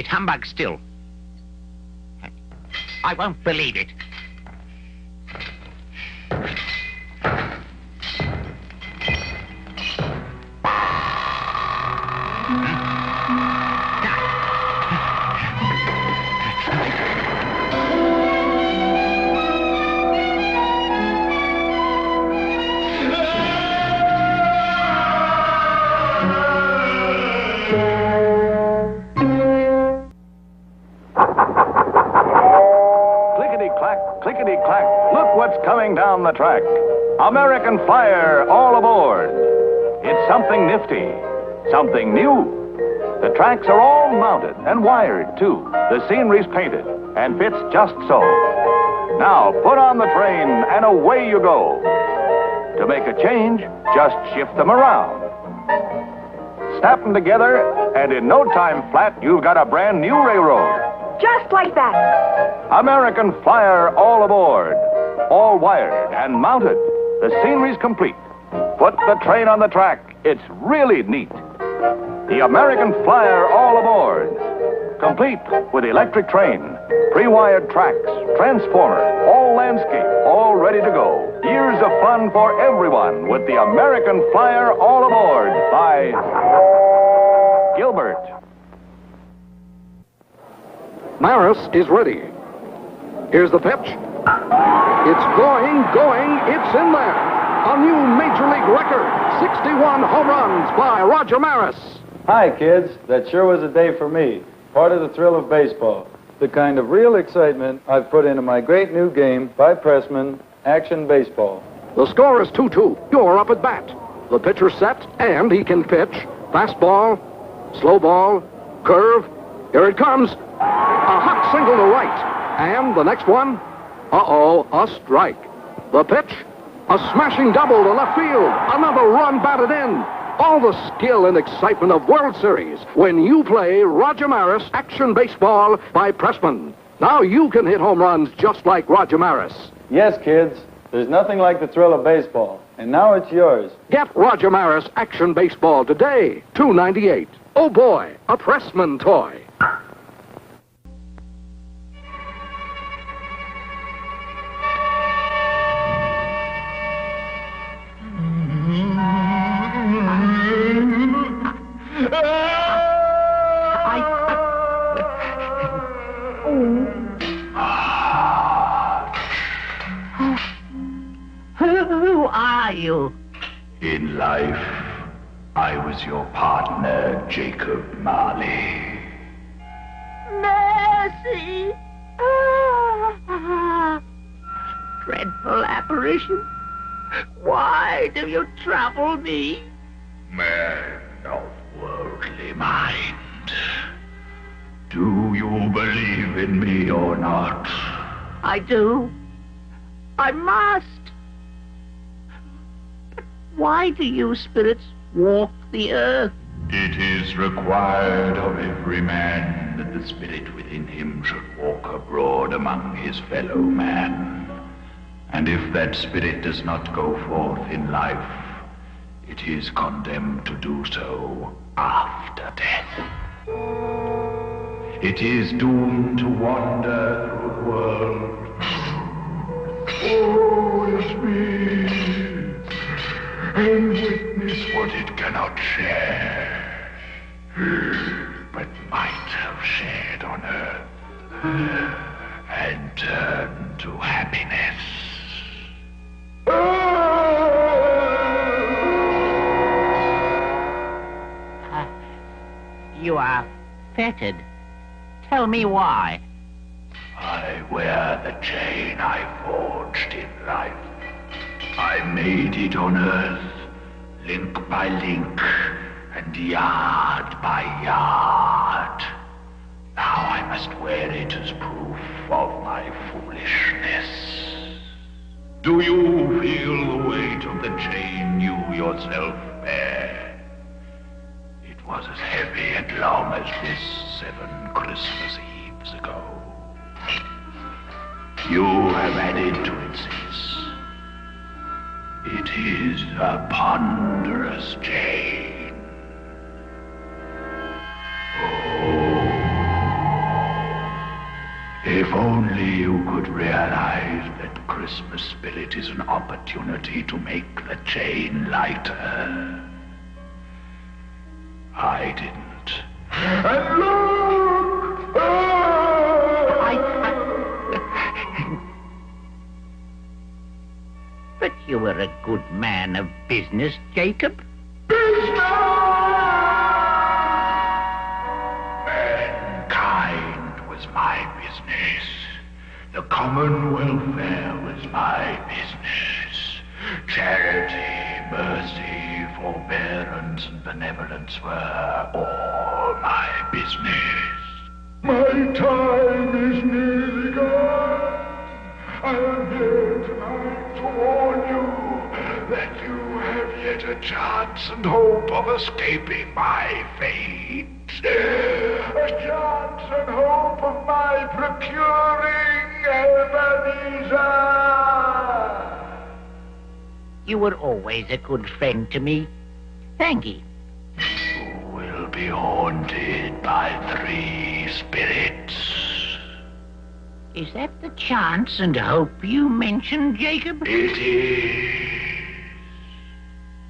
It's humbug still. I won't believe it. Clickety-clack, clickety-clack, look what's coming down the track. American Flyer, all aboard. It's something nifty, something new. The tracks are all mounted and wired, too. The scenery's painted and fits just so. Now, put on the train and away you go. To make a change, just shift them around. Snap them together, and in no time flat, you've got a brand new railroad. Just like that. American Flyer, all aboard. All wired and mounted. The scenery's complete. Put the train on the track. It's really neat. The American Flyer, all aboard. Complete with electric train, pre-wired tracks, transformer, all landscape, all ready to go. Years of fun for everyone with the American Flyer, all aboard by Gilbert. Maris is ready. Here's the pitch. It's going, it's in there. A new Major League record, 61 home runs by Roger Maris. Hi, kids. That sure was a day for me. Part of the thrill of baseball. The kind of real excitement I've put into my great new game by Pressman, Action Baseball. The score is 2-2. You're up at bat. The pitcher's set, and he can pitch. Fastball, slow ball, curve. Here it comes. A hot single to right. And the next one, a strike. The pitch, a smashing double to left field. Another run batted in. All the skill and excitement of World Series when you play Roger Maris Action Baseball by Pressman. Now you can hit home runs just like Roger Maris. Yes, kids. There's nothing like the thrill of baseball. And now it's yours. Get Roger Maris Action Baseball today, $2.98. Oh boy, a Pressman toy. Who are you? In life, I was your partner, Jacob Marley. Mercy! Dreadful apparition. Why do you trouble me? Man of worldly mind. Do you believe in me or not? I do. I must. But why do you spirits walk the earth? It is required of every man that the spirit within him should walk abroad among his fellow man. And if that spirit does not go forth in life, it is condemned to do so after death. It is doomed to wander through the world. Oh, it's me. And witness what it cannot share, but might have shared on earth, and turn to happiness. You are fettered. Tell me why. I wear the chain I forged in life. I made it on earth, link by link, and yard by yard. Now I must wear it as proof of my foolishness. Do you feel the weight of the chain you yourself bear? It was as heavy and long as this 7 Christmas Eves ago. You have added to it since. It is a ponderous chain. Oh, If only you could realize that Christmas spirit is an opportunity to make the chain lighter. I didn't. And look! But you were a good man of business, Jacob. Mankind was my business. The common welfare was my business. Charity, mercy, forbearance, and benevolence were all my business. My time is nearly gone. I am here tonight to warn you that you have yet a chance and hope of escaping my fate. A chance and hope of my procuring Ebenezer. You were always a good friend to me. Thank you. You will be haunted by 3 spirits. Is that the chance and hope you mentioned, Jacob? It is.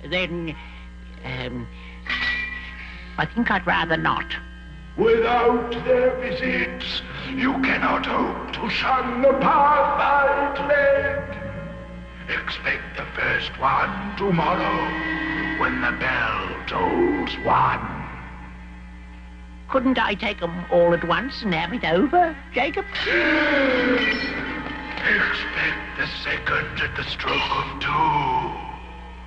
Then, I think I'd rather not. Without their visits, you cannot hope to shun the path I tread. Expect the first one tomorrow when the bell tolls 1. Couldn't I take them all at once and have it over, Jacob? Expect the second at the stroke of 2.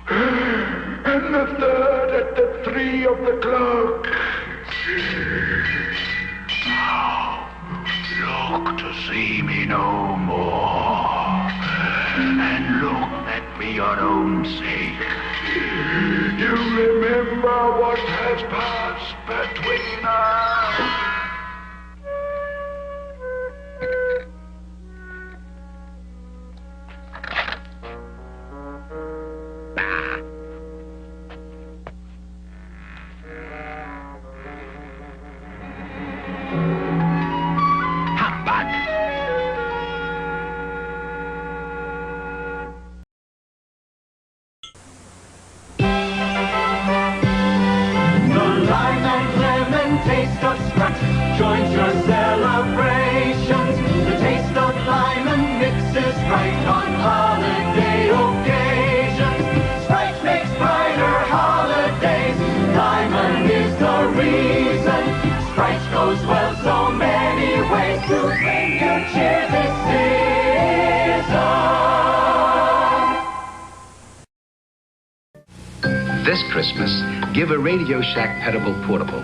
And the third at the 3 of the clock. Now, look to see me no more. And look that for your own sake. You remember what has passed between us. Joins your celebrations. The taste of lime and mixes right on holiday occasions. Sprite makes brighter holidays. Lyman is the reason. Sprite goes well so many ways to bring you cheer this season. This Christmas, give a Radio Shack Petable Portable.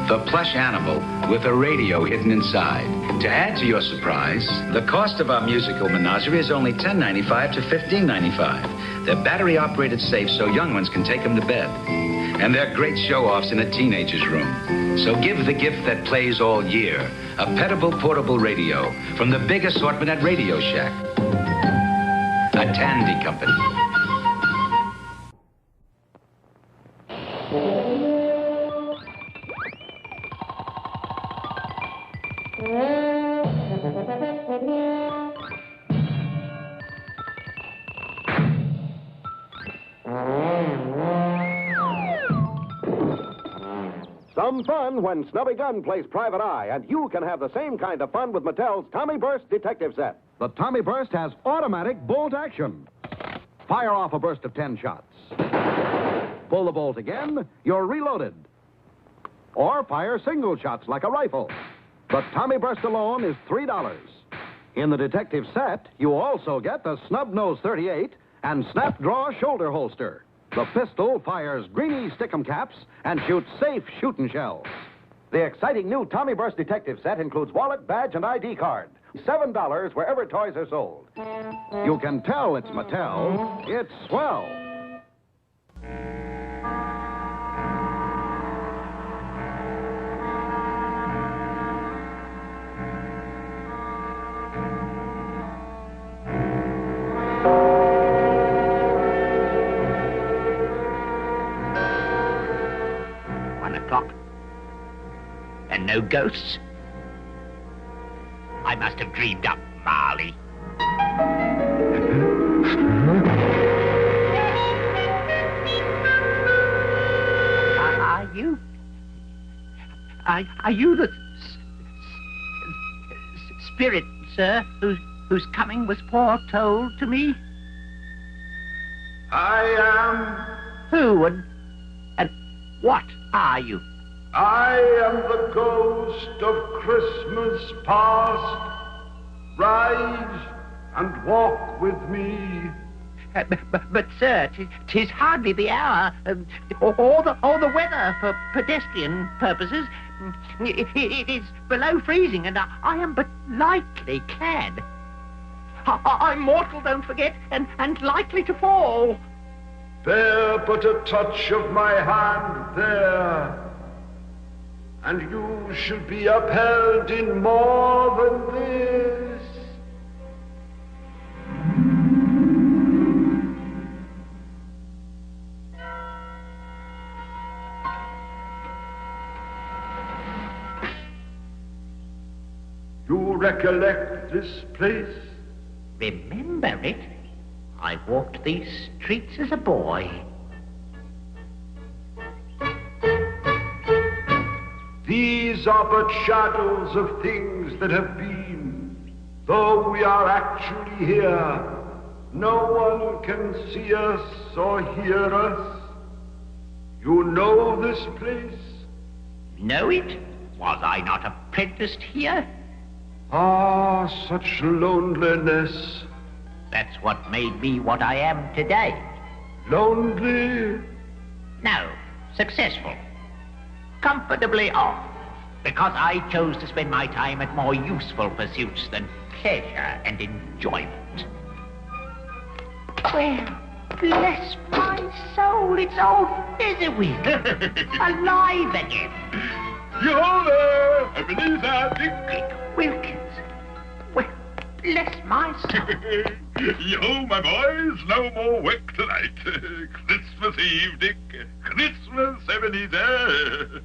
The plush animal with a radio hidden inside. To add to your surprise, the cost of our musical menagerie is only $10.95 to $15.95. They're battery-operated safe so young ones can take them to bed. And they're great show-offs in a teenager's room. So give the gift that plays all year, a Petable Portable Radio from the big assortment at Radio Shack. A Tandy Company. Some fun when Snubby Gun plays Private Eye, and you can have the same kind of fun with Mattel's Tommy Burst Detective Set. The Tommy Burst has automatic bolt action. Fire off a burst of 10 shots. Pull the bolt again, you're reloaded. Or fire single shots like a rifle. The Tommy Burst alone is $3. In the Detective Set, you also get the Snub Nose 38 and Snap Draw Shoulder Holster. The pistol fires greeny stickum caps and shoots safe shooting shells. The exciting new Tommy Burst Detective Set includes wallet, badge, and ID card. $7 wherever toys are sold. You can tell it's Mattel. It's swell. And no ghosts? I must have dreamed up Marley. Are you the spirit, sir, whose coming was foretold to me? I am. Who and what are you? I am the ghost of Christmas past. Rise and walk with me. But sir, 'tis hardly the hour, or the weather for pedestrian purposes. It is below freezing, and I am but lightly clad. I'm mortal, don't forget, and likely to fall. Bear but a touch of my hand there, and you should be upheld in more than this. You recollect this place? Remember it? I walked these streets as a boy. These are but shadows of things that have been. Though we are actually here, no one can see us or hear us. You know this place? Know it? Was I not apprenticed here? Ah, such loneliness. That's what made me what I am today. Lonely? No, successful. Comfortably off. Because I chose to spend my time at more useful pursuits than pleasure and enjoyment. Well, bless my soul, it's old Fezziwig. Alive again. Yo there, Ebenezer, Dick. Wilkins. Well, bless my soul. Yo, my boys, no more work tonight. Christmas Eve, Dick. Christmas, Ebenezer.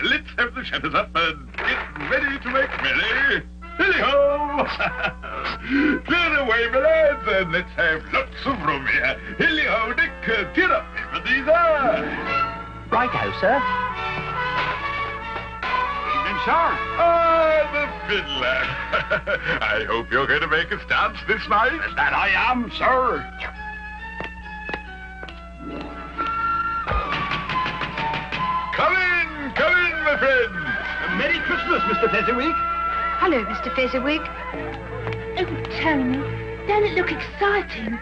Let's have the shutters up and get ready to make merry. Hilly-ho! Clear away, my lads, and let's have lots of room here. Hilly-ho, Dick. Cheer up, Ebenezer. Righto, sir. Sir. Ah, the fiddler. I hope you're going to make us dance this night. That I am, sir. Come in, my friend. Merry Christmas, Mr. Fezziwig. Hello, Mr. Fezziwig. Oh, Tony, don't it look exciting?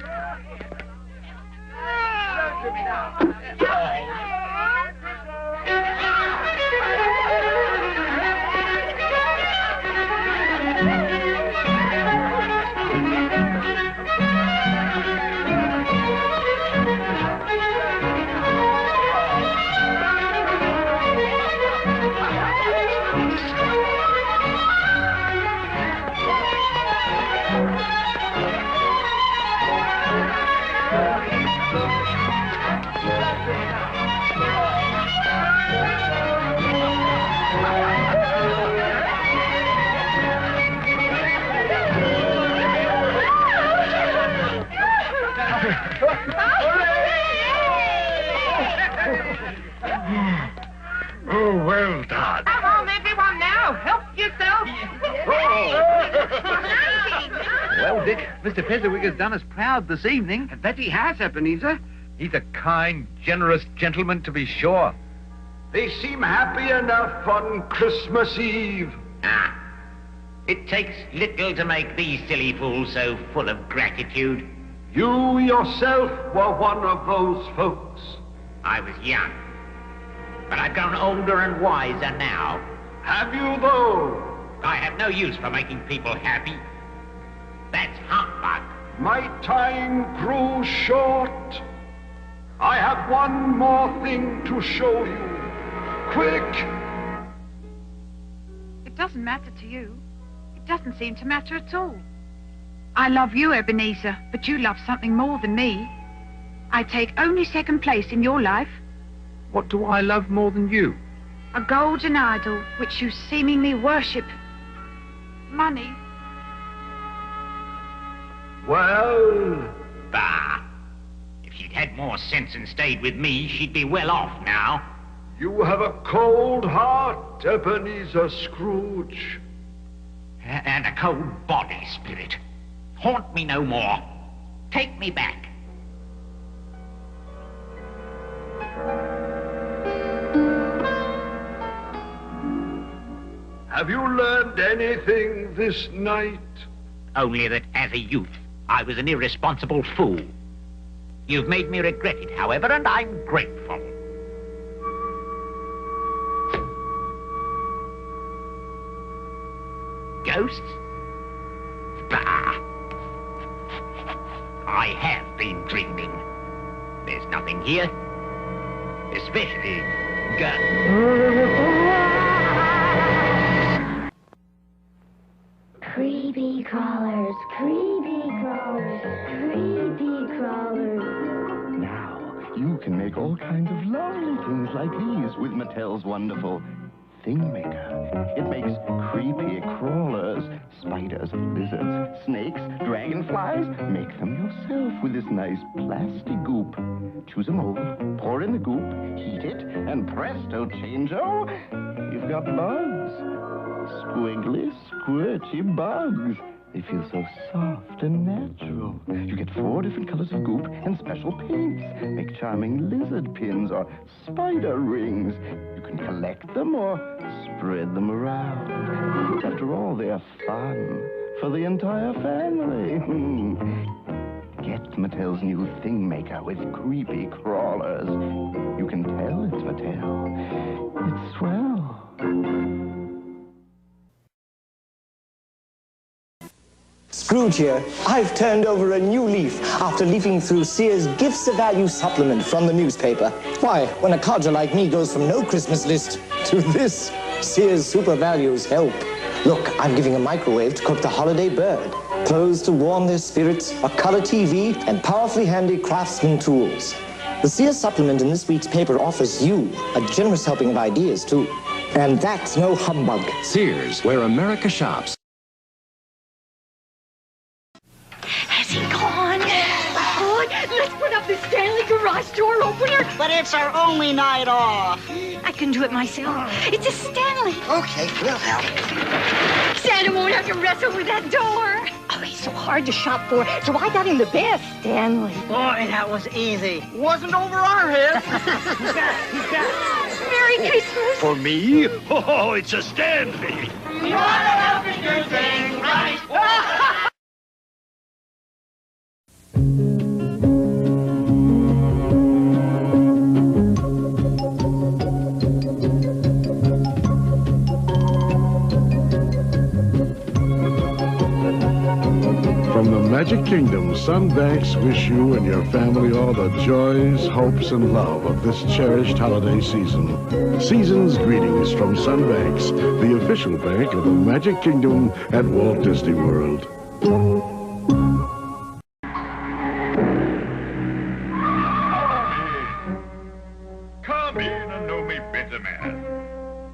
Oh, well done. Come on, everyone, now. Help yourself. Well, Dick, Mr. Fezziwig has done us proud this evening. That he has, Ebenezer. He's a kind, generous gentleman, to be sure. They seem happy enough on Christmas Eve. Ah, it takes little to make these silly fools so full of gratitude. You yourself were one of those folks. I was young, but I've grown older and wiser now. Have you, though? I have no use for making people happy. That's humbug. My time grew short. I have one more thing to show you. Quick! It doesn't matter to you. It doesn't seem to matter at all. I love you, Ebenezer, but you love something more than me. I take only second place in your life. What do I love more than you? A golden idol which you seemingly worship. Money Well? Bah. If she'd had more sense and stayed with me, she'd be well off now. You have a cold heart, Ebenezer Scrooge. And a cold body, Spirit. Haunt me no more. Take me back. Have you learned anything this night? Only that as a youth, I was an irresponsible fool. You've made me regret it, however, and I'm grateful. Ghosts? Bah! I have been dreaming. There's nothing here. Especially Creepy crawlers, creepy crawlers, creepy crawlers. Now, you can make all kinds of lovely things like these with Mattel's wonderful Thingmaker. It makes creepy crawlers, spiders, lizards, snakes, dragonflies. Make them yourself with this nice plastic goop. Choose a mold, pour in the goop, heat it, and presto changeo, you've got bugs. Squiggly, squirty bugs. They feel so soft and natural. You get 4 different colors of goop and special paints. Make charming lizard pins or spider rings. You can collect them or spread them around. After all, they're fun for the entire family. Get Mattel's new Thingmaker with creepy crawlers. You can tell it's Mattel. It's swell. Scrooge here. I've turned over a new leaf after leafing through Sears' Gifts of Value supplement from the newspaper. Why, when a codger like me goes from no Christmas list to this, Sears Super Values help. Look, I'm giving a microwave to cook the holiday bird, clothes to warm their spirits, a color TV, and powerfully handy craftsman tools. The Sears supplement in this week's paper offers you a generous helping of ideas, too. And that's no humbug. Sears, where America shops. Has he gone? Oh, let's put up this Stanley garage door opener. But it's our only night off. I can do it myself. It's a Stanley. Okay, we'll help. Santa won't have to wrestle with that door. Oh, he's so hard to shop for, so I got him the best Stanley. Boy, that was easy. Wasn't over our heads. Merry Christmas. For me? Oh, it's a Stanley. We want to help you do things right. From the Magic Kingdom, Sunbanks wish you and your family all the joys, hopes, and love of this cherished holiday season. Season's greetings from Sunbanks, the official bank of the Magic Kingdom at Walt Disney World. Come in and know me better, man.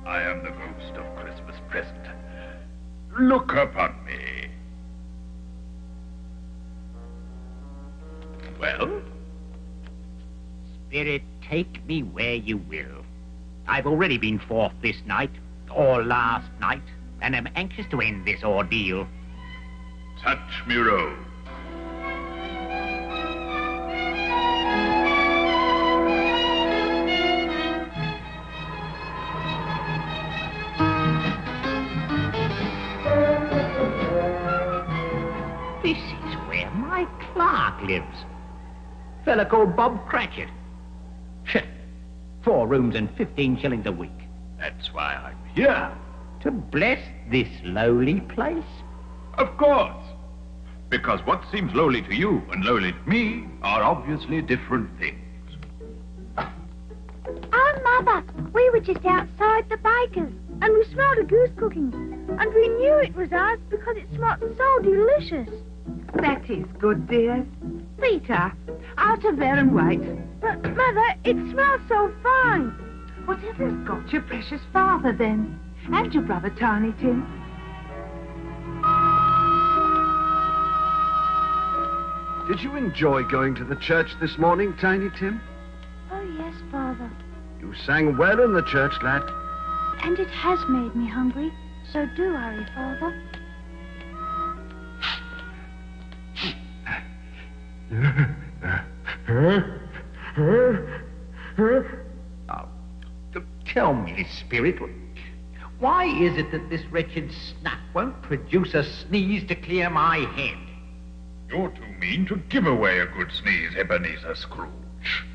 I am the ghost of Christmas present. Look upon me. Well? Spirit, take me where you will. I've already been forth this night, or last night, and am anxious to end this ordeal. Touch me, robe. This is where my clerk lives. Fella called Bob Cratchit. 4 rooms and 15 shillings a week. That's why I'm here. To bless this lowly place? Of course. Because what seems lowly to you and lowly to me are obviously different things. Oh, Mother, we were just outside the baker's and we smelled a goose cooking. And we knew it was ours because it smelled so delicious. That is good, dear. Peter, out of there and wait. But, Mother, it smells so fine. Whatever's got your precious father, then? And your brother Tiny Tim? Did you enjoy going to the church this morning, Tiny Tim? Oh, yes, Father. You sang well in the church, lad. And it has made me hungry, so do hurry, Father. Tell me, Spirit, why is it that this wretched snap won't produce a sneeze to clear my head? You're too mean to give away a good sneeze, Ebenezer Scrooge.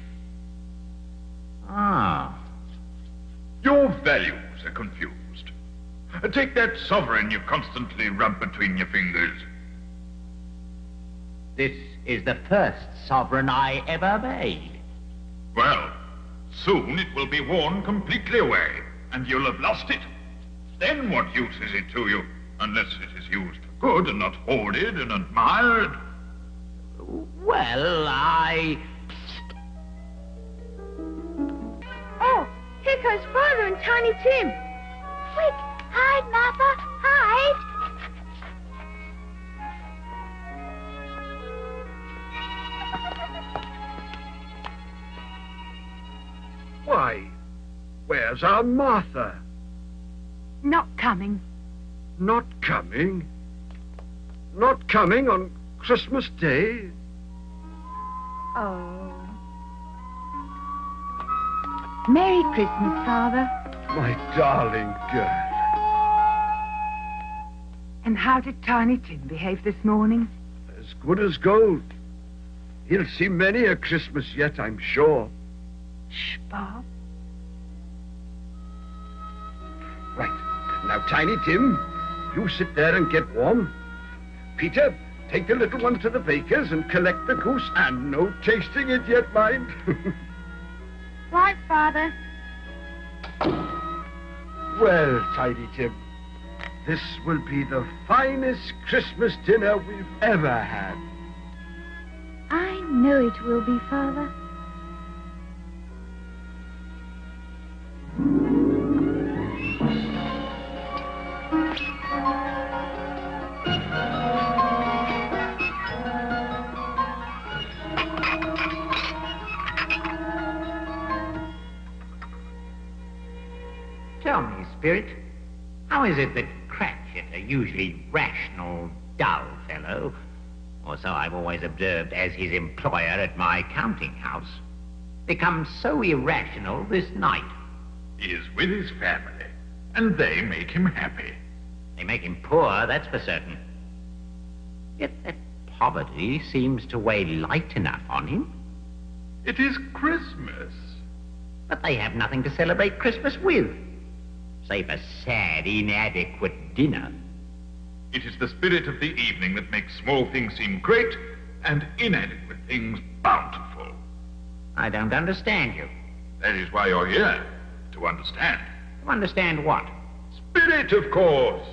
Ah. Your values are confused. Take that sovereign you constantly rub between your fingers. This is the first sovereign I ever made. Well, soon it will be worn completely away, and you'll have lost it. Then what use is it to you, unless it is used for good and not hoarded and admired? Well, Oh, here comes Father and Tiny Tim. Quick, hide, Martha, hide. Why, where's our Martha? Not coming. Not coming? Not coming on Christmas Day? Oh. Merry Christmas, Father. My darling girl. And how did Tiny Tim behave this morning? As good as gold. He'll see many a Christmas yet, I'm sure. Shh, Bob. Right. Now, Tiny Tim, you sit there and get warm. Peter, take the little one to the baker's and collect the goose, and no tasting it yet, mind. Right, Father. Well, Tiny Tim, this will be the finest Christmas dinner we've ever had. I know it will be, Father. Tell me, Spirit, how is it that Cratchit, a usually rational, dull fellow, or so I've always observed as his employer at my counting house, becomes so irrational this night? He is with his family, and they make him happy. They make him poor, that's for certain. Yet that poverty seems to weigh light enough on him. It is Christmas. But they have nothing to celebrate Christmas with, save a sad, inadequate dinner. It is the spirit of the evening that makes small things seem great and inadequate things bountiful. I don't understand you. That is why you're here, to understand. To understand what? Spirit, of course,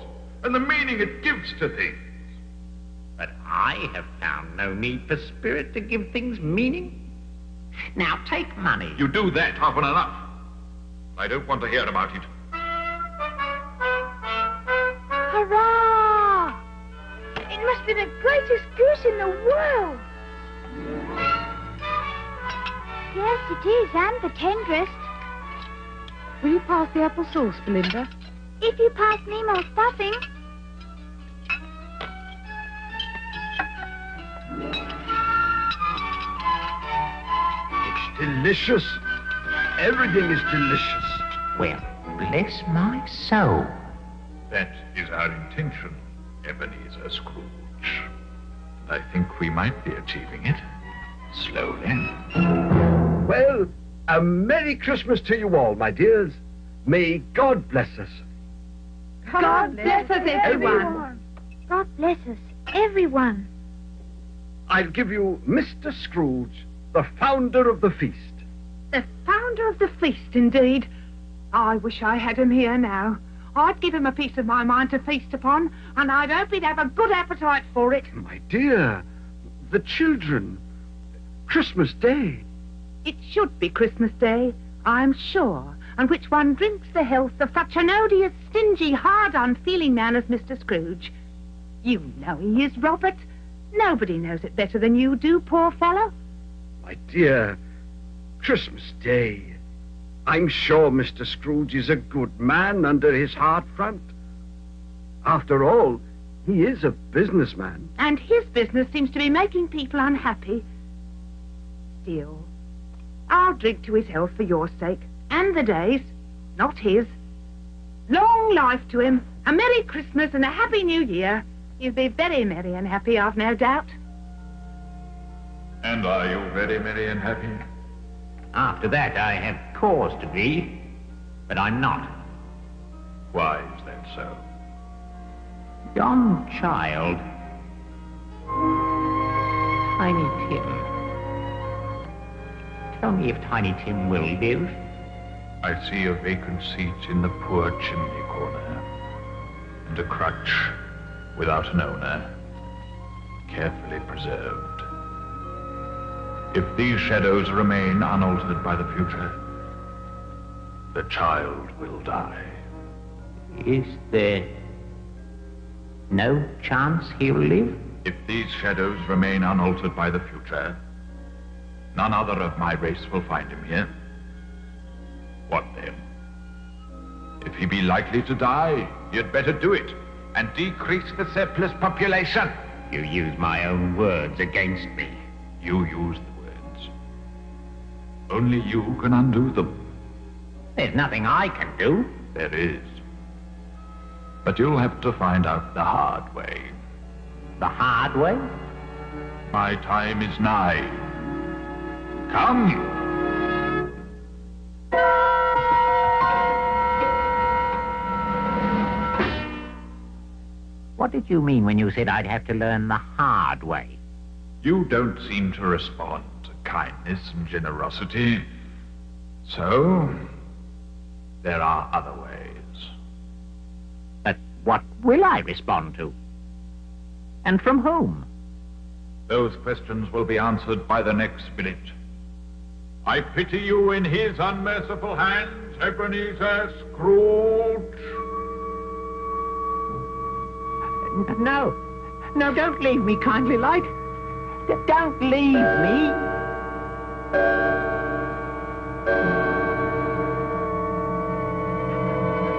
and the meaning it gives to things. But I have found no need for spirit to give things meaning. Now, take money. You do that often enough. I don't want to hear about it. Hurrah! It must be the greatest goose in the world. Yes, it is, and the tenderest. Will you pass the apple sauce, Belinda? If you pass me more stuffing. It's delicious. Everything is delicious. Well, bless my soul. That is our intention, Ebenezer Scrooge. I think we might be achieving it. Slowly. Well, a Merry Christmas to you all, my dears. May God bless us. God bless us, everyone. God bless us, everyone. I'll give you Mr. Scrooge, the founder of the feast. The founder of the feast, indeed. I wish I had him here now. I'd give him a piece of my mind to feast upon, and I'd hope he'd have a good appetite for it. My dear, the children. Christmas Day. It should be Christmas Day, I'm sure, on which one drinks the health of such an odious, stingy, hard, unfeeling man as Mr. Scrooge. You know he is, Robert. Nobody knows it better than you do, poor fellow. My dear, Christmas Day. I'm sure Mr. Scrooge is a good man under his hard front. After all, he is a businessman. And his business seems to be making people unhappy. Still, I'll drink to his health for your sake, and the day's, not his. Long life to him, a Merry Christmas and a Happy New Year. He'll be very merry and happy, I've no doubt. And are you very merry and happy? After that, I have cause to be, but I'm not. Why is that so? Yon child, Tiny Tim. Tell me if Tiny Tim will live. I see a vacant seat in the poor chimney corner, and a crutch without an owner, carefully preserved. If these shadows remain unaltered by the future, the child will die. Is there no chance he'll live? If these shadows remain unaltered by the future, none other of my race will find him here. What then? If he be likely to die, you'd better do it, and decrease the surplus population. You use my own words against me. You use the words. Only you can undo them. There's nothing I can do. There is. But you'll have to find out the hard way. The hard way? My time is nigh. Come! What did you mean when you said I'd have to learn the hard way? You don't seem to respond to kindness and generosity. So, there are other ways. But what will I respond to? And from whom? Those questions will be answered by the next spirit. I pity you in his unmerciful hands, Ebenezer Scrooge. No, don't leave me, kindly light. Don't leave me.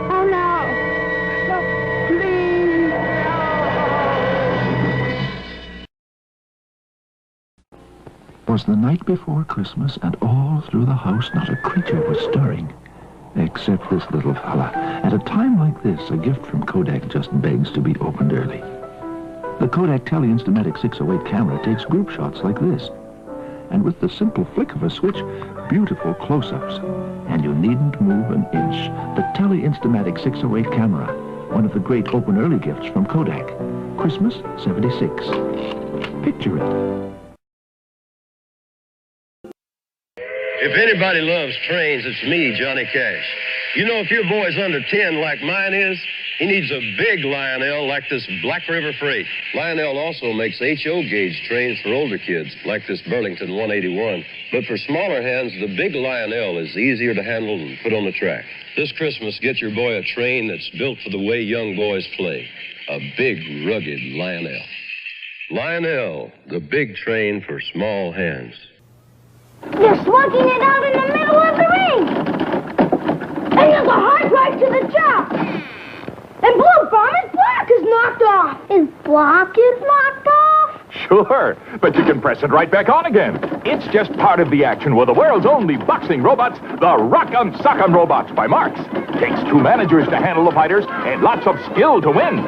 Oh, no. No, please. It was the night before Christmas, and all through the house not a creature was stirring. Except this little fella. At a time like this, a gift from Kodak just begs to be opened early. The Kodak Tele-Instamatic 608 camera takes group shots like this. And with the simple flick of a switch, beautiful close-ups. And you needn't move an inch. The Tele-Instamatic 608 camera, one of the great open early gifts from Kodak. Christmas, '76. Picture it. If anybody loves trains, it's me, Johnny Cash. You know, if your boy's under 10 like mine is, he needs a big Lionel like this Black River Freight. Lionel also makes HO gauge trains for older kids, like this Burlington 181. But for smaller hands, the big Lionel is easier to handle and put on the track. This Christmas, get your boy a train that's built for the way young boys play. A big, rugged Lionel. Lionel, the big train for small hands. They're slugging it out in the middle of the ring. And there's a hard drive to the top. And Blue Bomber's block is knocked off. His block is knocked off? Sure, but you can press it right back on again. It's just part of the action with the world's only boxing robots, the Rock'em Sock'em Robots by Marx. Takes 2 managers to handle the fighters and lots of skill to win.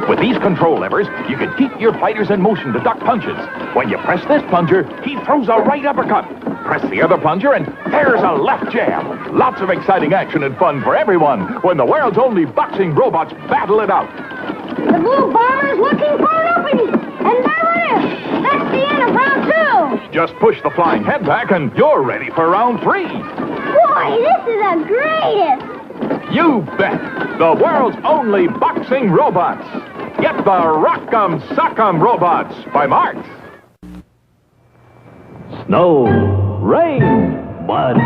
With these control levers, you can keep your fighters in motion to duck punches. When you press this plunger, he throws a right uppercut. Press the other plunger, and there's a left jab. Lots of exciting action and fun for everyone when the world's only boxing robots battle it out. The Blue Bomber's looking for an opening. And there it is. That's the end of round 2. Just push the flying head back, and you're ready for round 3. Boy, this is the greatest. You bet. The world's only boxing robots. Get the Rock'em Sock'em Robots by Marx. Snow, rain, mud.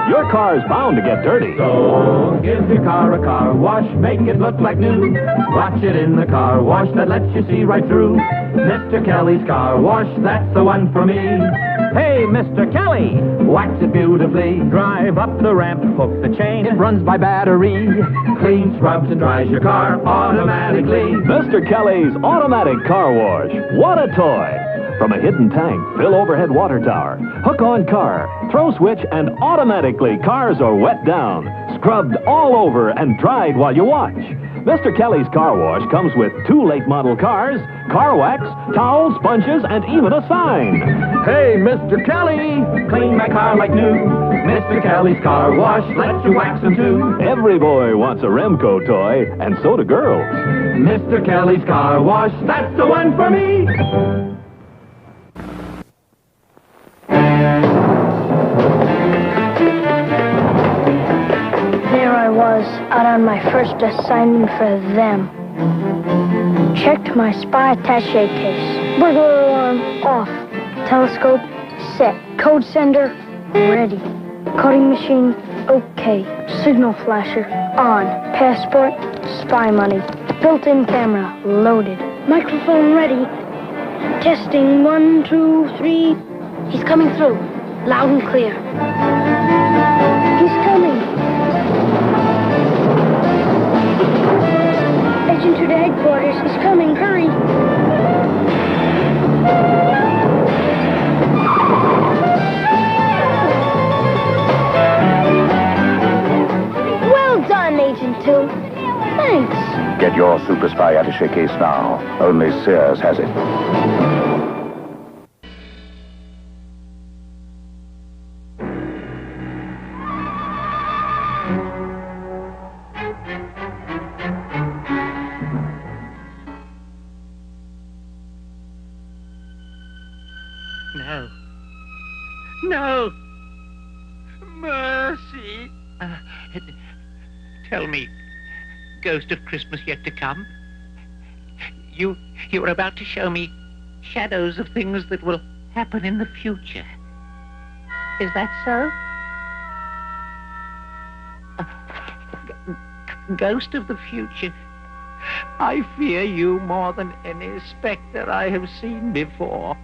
your car's bound to get dirty. So give your car a car wash, make it look like new. Watch it in the car wash that lets you see right through. Mr. Kelly's Car Wash, that's the one for me. Hey, Mr. Kelly! Wax it beautifully. Drive up the ramp, hook the chain, it runs by battery. Clean, scrubs, and dries your car automatically. Mr. Kelly's Automatic Car Wash. What a toy! From a hidden tank, fill overhead water tower, hook on car, throw switch, and automatically cars are wet down, scrubbed all over, and dried while you watch. Mr. Kelly's Car Wash comes with 2 late model cars, car wax, towels, sponges, and even a sign. Hey, Mr. Kelly, clean my car like new. Mr. Kelly's Car Wash lets you wax them too. Every boy wants a Remco toy, and so do girls. Mr. Kelly's Car Wash, that's the one for me. There I was, out on my first assignment for them. Checked my spy attaché case. Burglar alarm off. Telescope set. Code sender ready. Coding machine okay. Signal flasher on. Passport, spy money. Built-in camera loaded. Microphone ready. Testing 1, 2, 3. He's coming through. Loud and clear. He's coming. Agent to the headquarters. He's coming. Hurry. Well done, Agent 2. Thanks. Get your super spy attaché case now. Only Sears has it. No. No. Mercy. Tell me, Ghost of Christmas Yet to Come, you were about to show me shadows of things that will happen in the future. Is that so? Ghost of the future, I fear you more than any spectre I have seen before.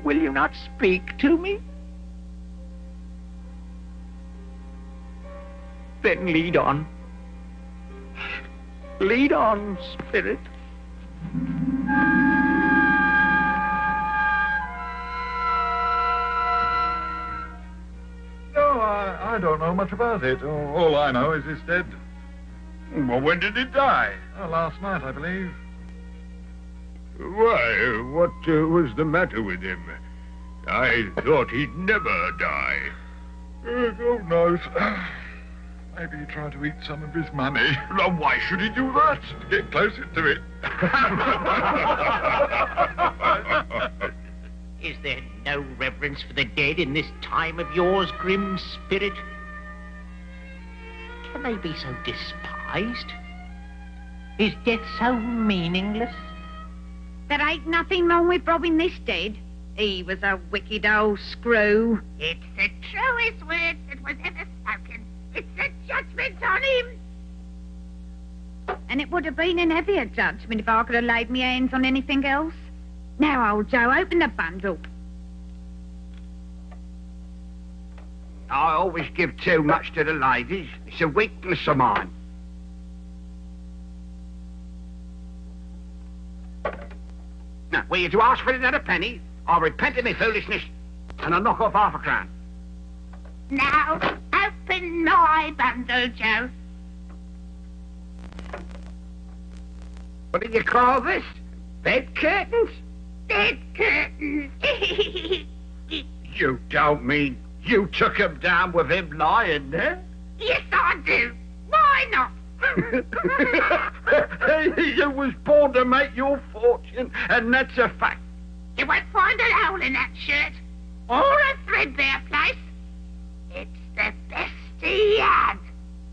Will you not speak to me? Then lead on. Lead on, spirit. No, I don't know much about it. All I know is he's dead. Well, when did he die? Last night, I believe. Why, what was the matter with him? I thought he'd never die. God knows. Maybe he tried to eat some of his money. Now, why should he do that? To get closer to it. Is there no reverence for the dead in this time of yours, grim spirit? Can they be so despised? Is death so meaningless? There ain't nothing wrong with robbing this dead. He was a wicked old screw. It's the truest word that was ever spoken. It's a judgment on him. And it would have been an heavier judgment if I could have laid my hands on anything else. Now, old Joe, open the bundle. I always give too much to the ladies. It's a weakness of mine. Now, were you to ask for another penny, I'll repent of my foolishness and I'll knock off half a crown. Now, open my bundle, Joe. What do you call this? Bed curtains? Bed curtains. You don't mean you took him down with him lying there? Yes, I do. Why not? You was born to make your fortune, and that's a fact. You won't find a hole in that shirt, or a threadbare place. It's the best he had,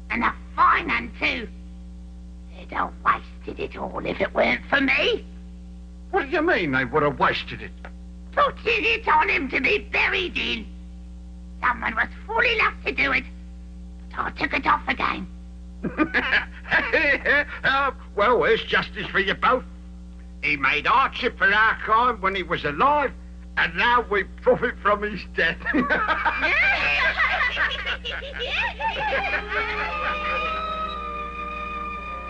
and a fine one too. They'd have wasted it all if it weren't for me. What do you mean they would have wasted it? Putting it on him to be buried in. Someone was fool enough to do it. So I took it off again. Well, there's justice for you both. He made hardship for our kind when he was alive, and now we profit from his death.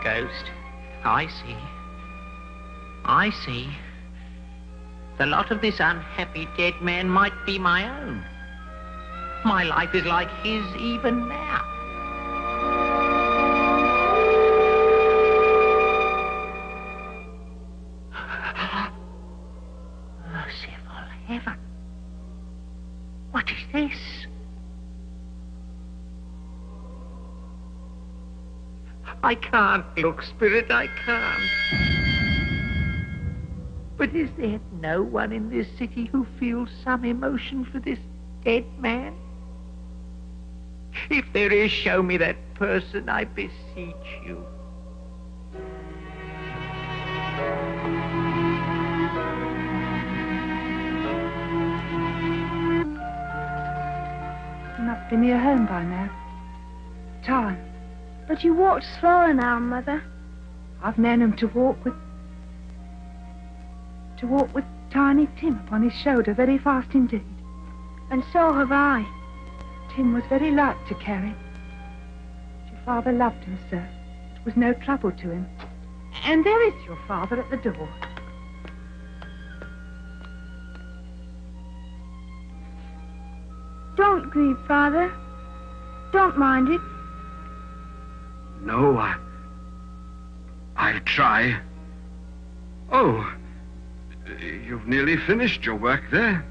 Ghost, I see. I see. The lot of this unhappy dead man might be my own. My life is like his even now. Merciful heaven. What is this? I can't look, Spirit, I can't. But is there no one in this city who feels some emotion for this dead man? If there is, show me that person, I beseech you. You must be near home by now. Time. But you walk slower now, Mother. I've known him to walk with Tiny Tim upon his shoulder very fast indeed. And so have I. Tim was very light to carry. Your father loved him, sir. It was no trouble to him. And there is your father at the door. Don't grieve, Father. Don't mind it. No, I'll try. Oh, you've nearly finished your work there.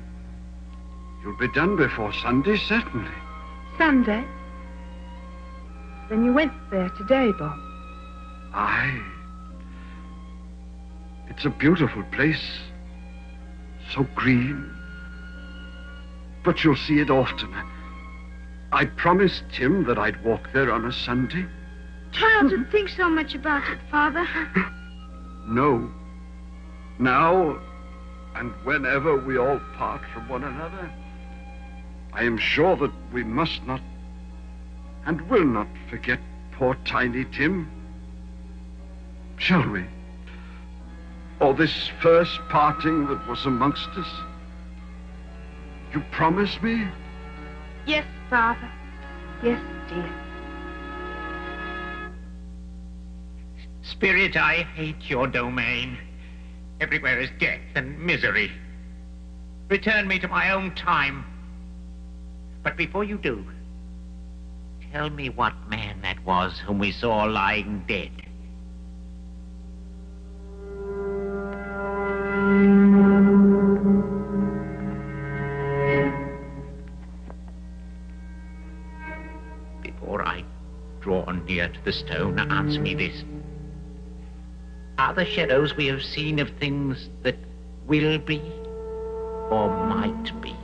You'll be done before Sunday, certainly. Sunday? Then you went there today, Bob? Aye. It's a beautiful place. So green. But you'll see it often. I promised Tim that I'd walk there on a Sunday. Try not to think so much about it, Father. No. Now, and whenever we all part from one another, I am sure that we must not and will not forget poor Tiny Tim. Shall we? Or this first parting that was amongst us? You promise me? Yes, Father. Yes, dear. Spirit, I hate your domain. Everywhere is death and misery. Return me to my own time. But before you do, tell me what man that was whom we saw lying dead. Before I draw near to the stone, answer me this. Are the shadows we have seen of things that will be or might be?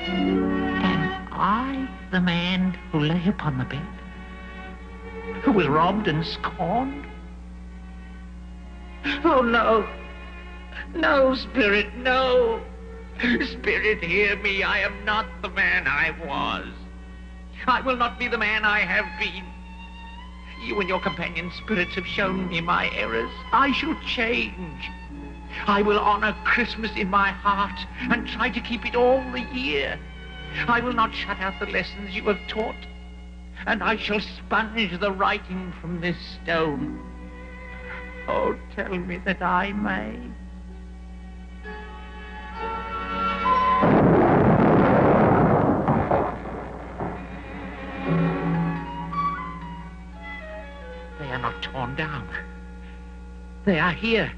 Am I the man who lay upon the bed? Who was robbed and scorned? Oh, no. No, Spirit, no. Spirit, hear me. I am not the man I was. I will not be the man I have been. You and your companion spirits have shown me my errors. I shall change. I will honor Christmas in my heart and try to keep it all the year. I will not shut out the lessons you have taught, and I shall sponge the writing from this stone. Oh, tell me that I may. They are not torn down. They are here.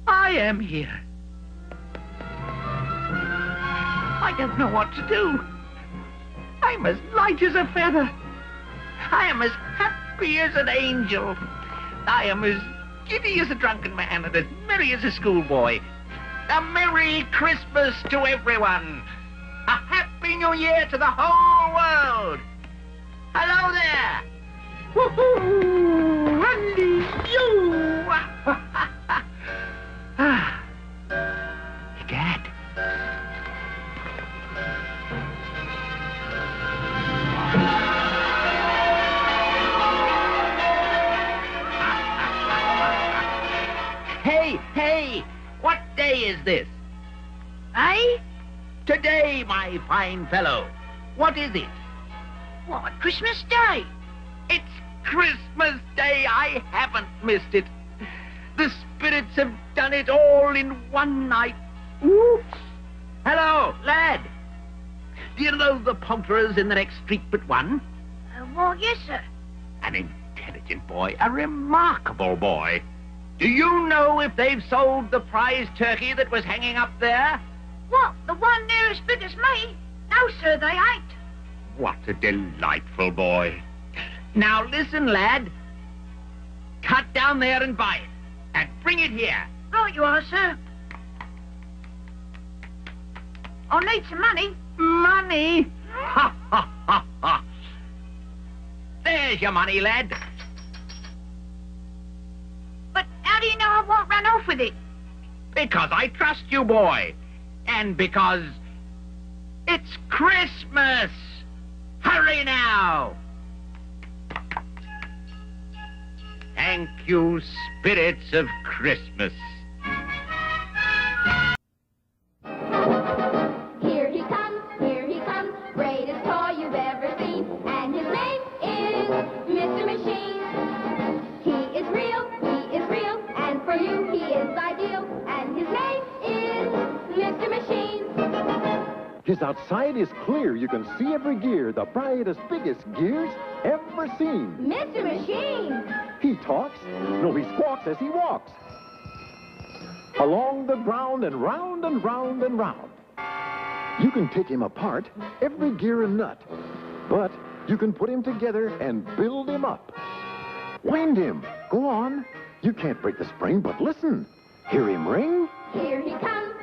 I am here. I don't know what to do. I'm as light as a feather. I am as happy as an angel. I am as giddy as a drunken man and as merry as a schoolboy. A Merry Christmas to everyone. A Happy New Year to the whole world. Hello there. Woohoo! Randy, you! day is this? Eh? Today, my fine fellow. What is it? What, Christmas Day? It's Christmas Day. I haven't missed it. The spirits have done it all in one night. Oops. Hello, lad. Do you know the poulterers in the next street but one? Well, yes, sir. An intelligent boy, a remarkable boy. Do you know if they've sold the prize turkey that was hanging up there? What, the one near as big as me? No, sir, they ain't. What a delightful boy. Now listen, lad. Cut down there and buy it. And bring it here. Right you are, sir. I'll need some money. Money? Ha, ha, ha, ha. There's your money, lad. But how do you know I won't run off with it? Because I trust you, boy. And because it's Christmas. Hurry now. Thank you, spirits of Christmas. Here he comes, greatest toy you've ever seen, and his name is Mr. Machine. He is real, and for you he is ideal, and his name is Mr. Machine. His outside is clear. You can see every gear, the brightest, biggest gears ever seen. Mr. Machine! He talks. No, he squawks as he walks. Along the ground and round and round and round. You can take him apart, every gear and nut. But you can put him together and build him up. Wind him. Go on. You can't break the spring, but listen. Hear him ring? Here he comes,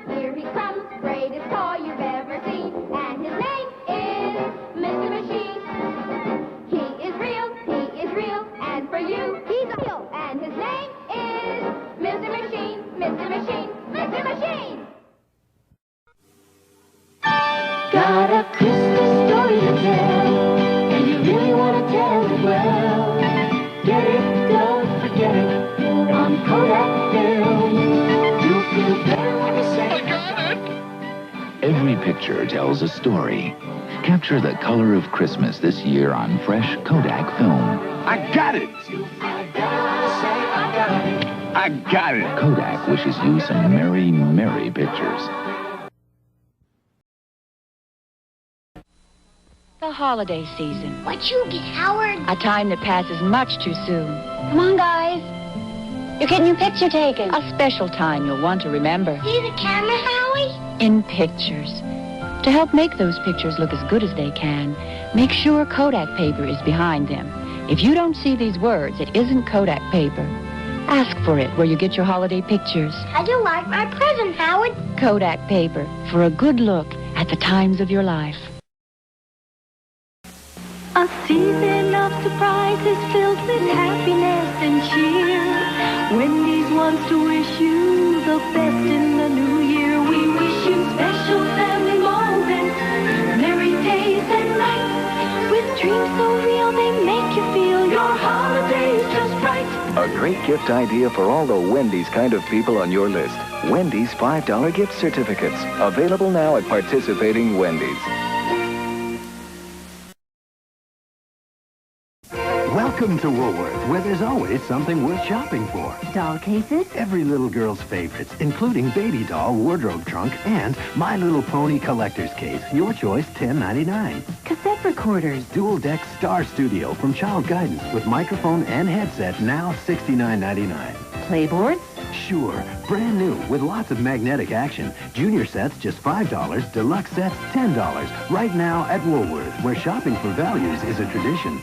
greatest toy you've ever seen, and his name is Mr. Machine. He is real, and for you he's real, and his name is Mr. Machine, Mr. Machine, Mr. Machine. Got a Christmas story to tell, and you really want to tell it well. Get it, don't forget it, on Kodak film. You feel better when you say, I got it! Every picture tells a story. Capture the color of Christmas this year on fresh Kodak film. I got it! I got it! Kodak wishes you some merry, merry pictures. The holiday season. What'd you get, Howard? A time that passes much too soon. Come on, guys. You're getting your picture taken. A special time you'll want to remember. See the camera, Howie? In pictures. To help make those pictures look as good as they can, make sure Kodak paper is behind them. If you don't see these words, it isn't Kodak paper. Ask for it where you get your holiday pictures. How'd you like my present, Howard? Kodak paper, for a good look at the times of your life. A season of surprises filled with happiness and cheer. Wendy's wants to wish you the best in the new year. We wish you special family moments, merry days and nights, with dreams so real they make you feel your holidays just right. A great gift idea for all the Wendy's kind of people on your list. Wendy's $5 gift certificates. Available now at participating Wendy's. Welcome to Woolworth, where there's always something worth shopping for. Doll cases? Every little girl's favorites, including baby doll, wardrobe trunk, and My Little Pony collector's case. Your choice, $10.99. Cassette recorders. Dual deck Star Studio from Child Guidance with microphone and headset, now $69.99. Playboards? Sure, brand new with lots of magnetic action. Junior sets just $5, deluxe sets $10. Right now at Woolworth, where shopping for values is a tradition.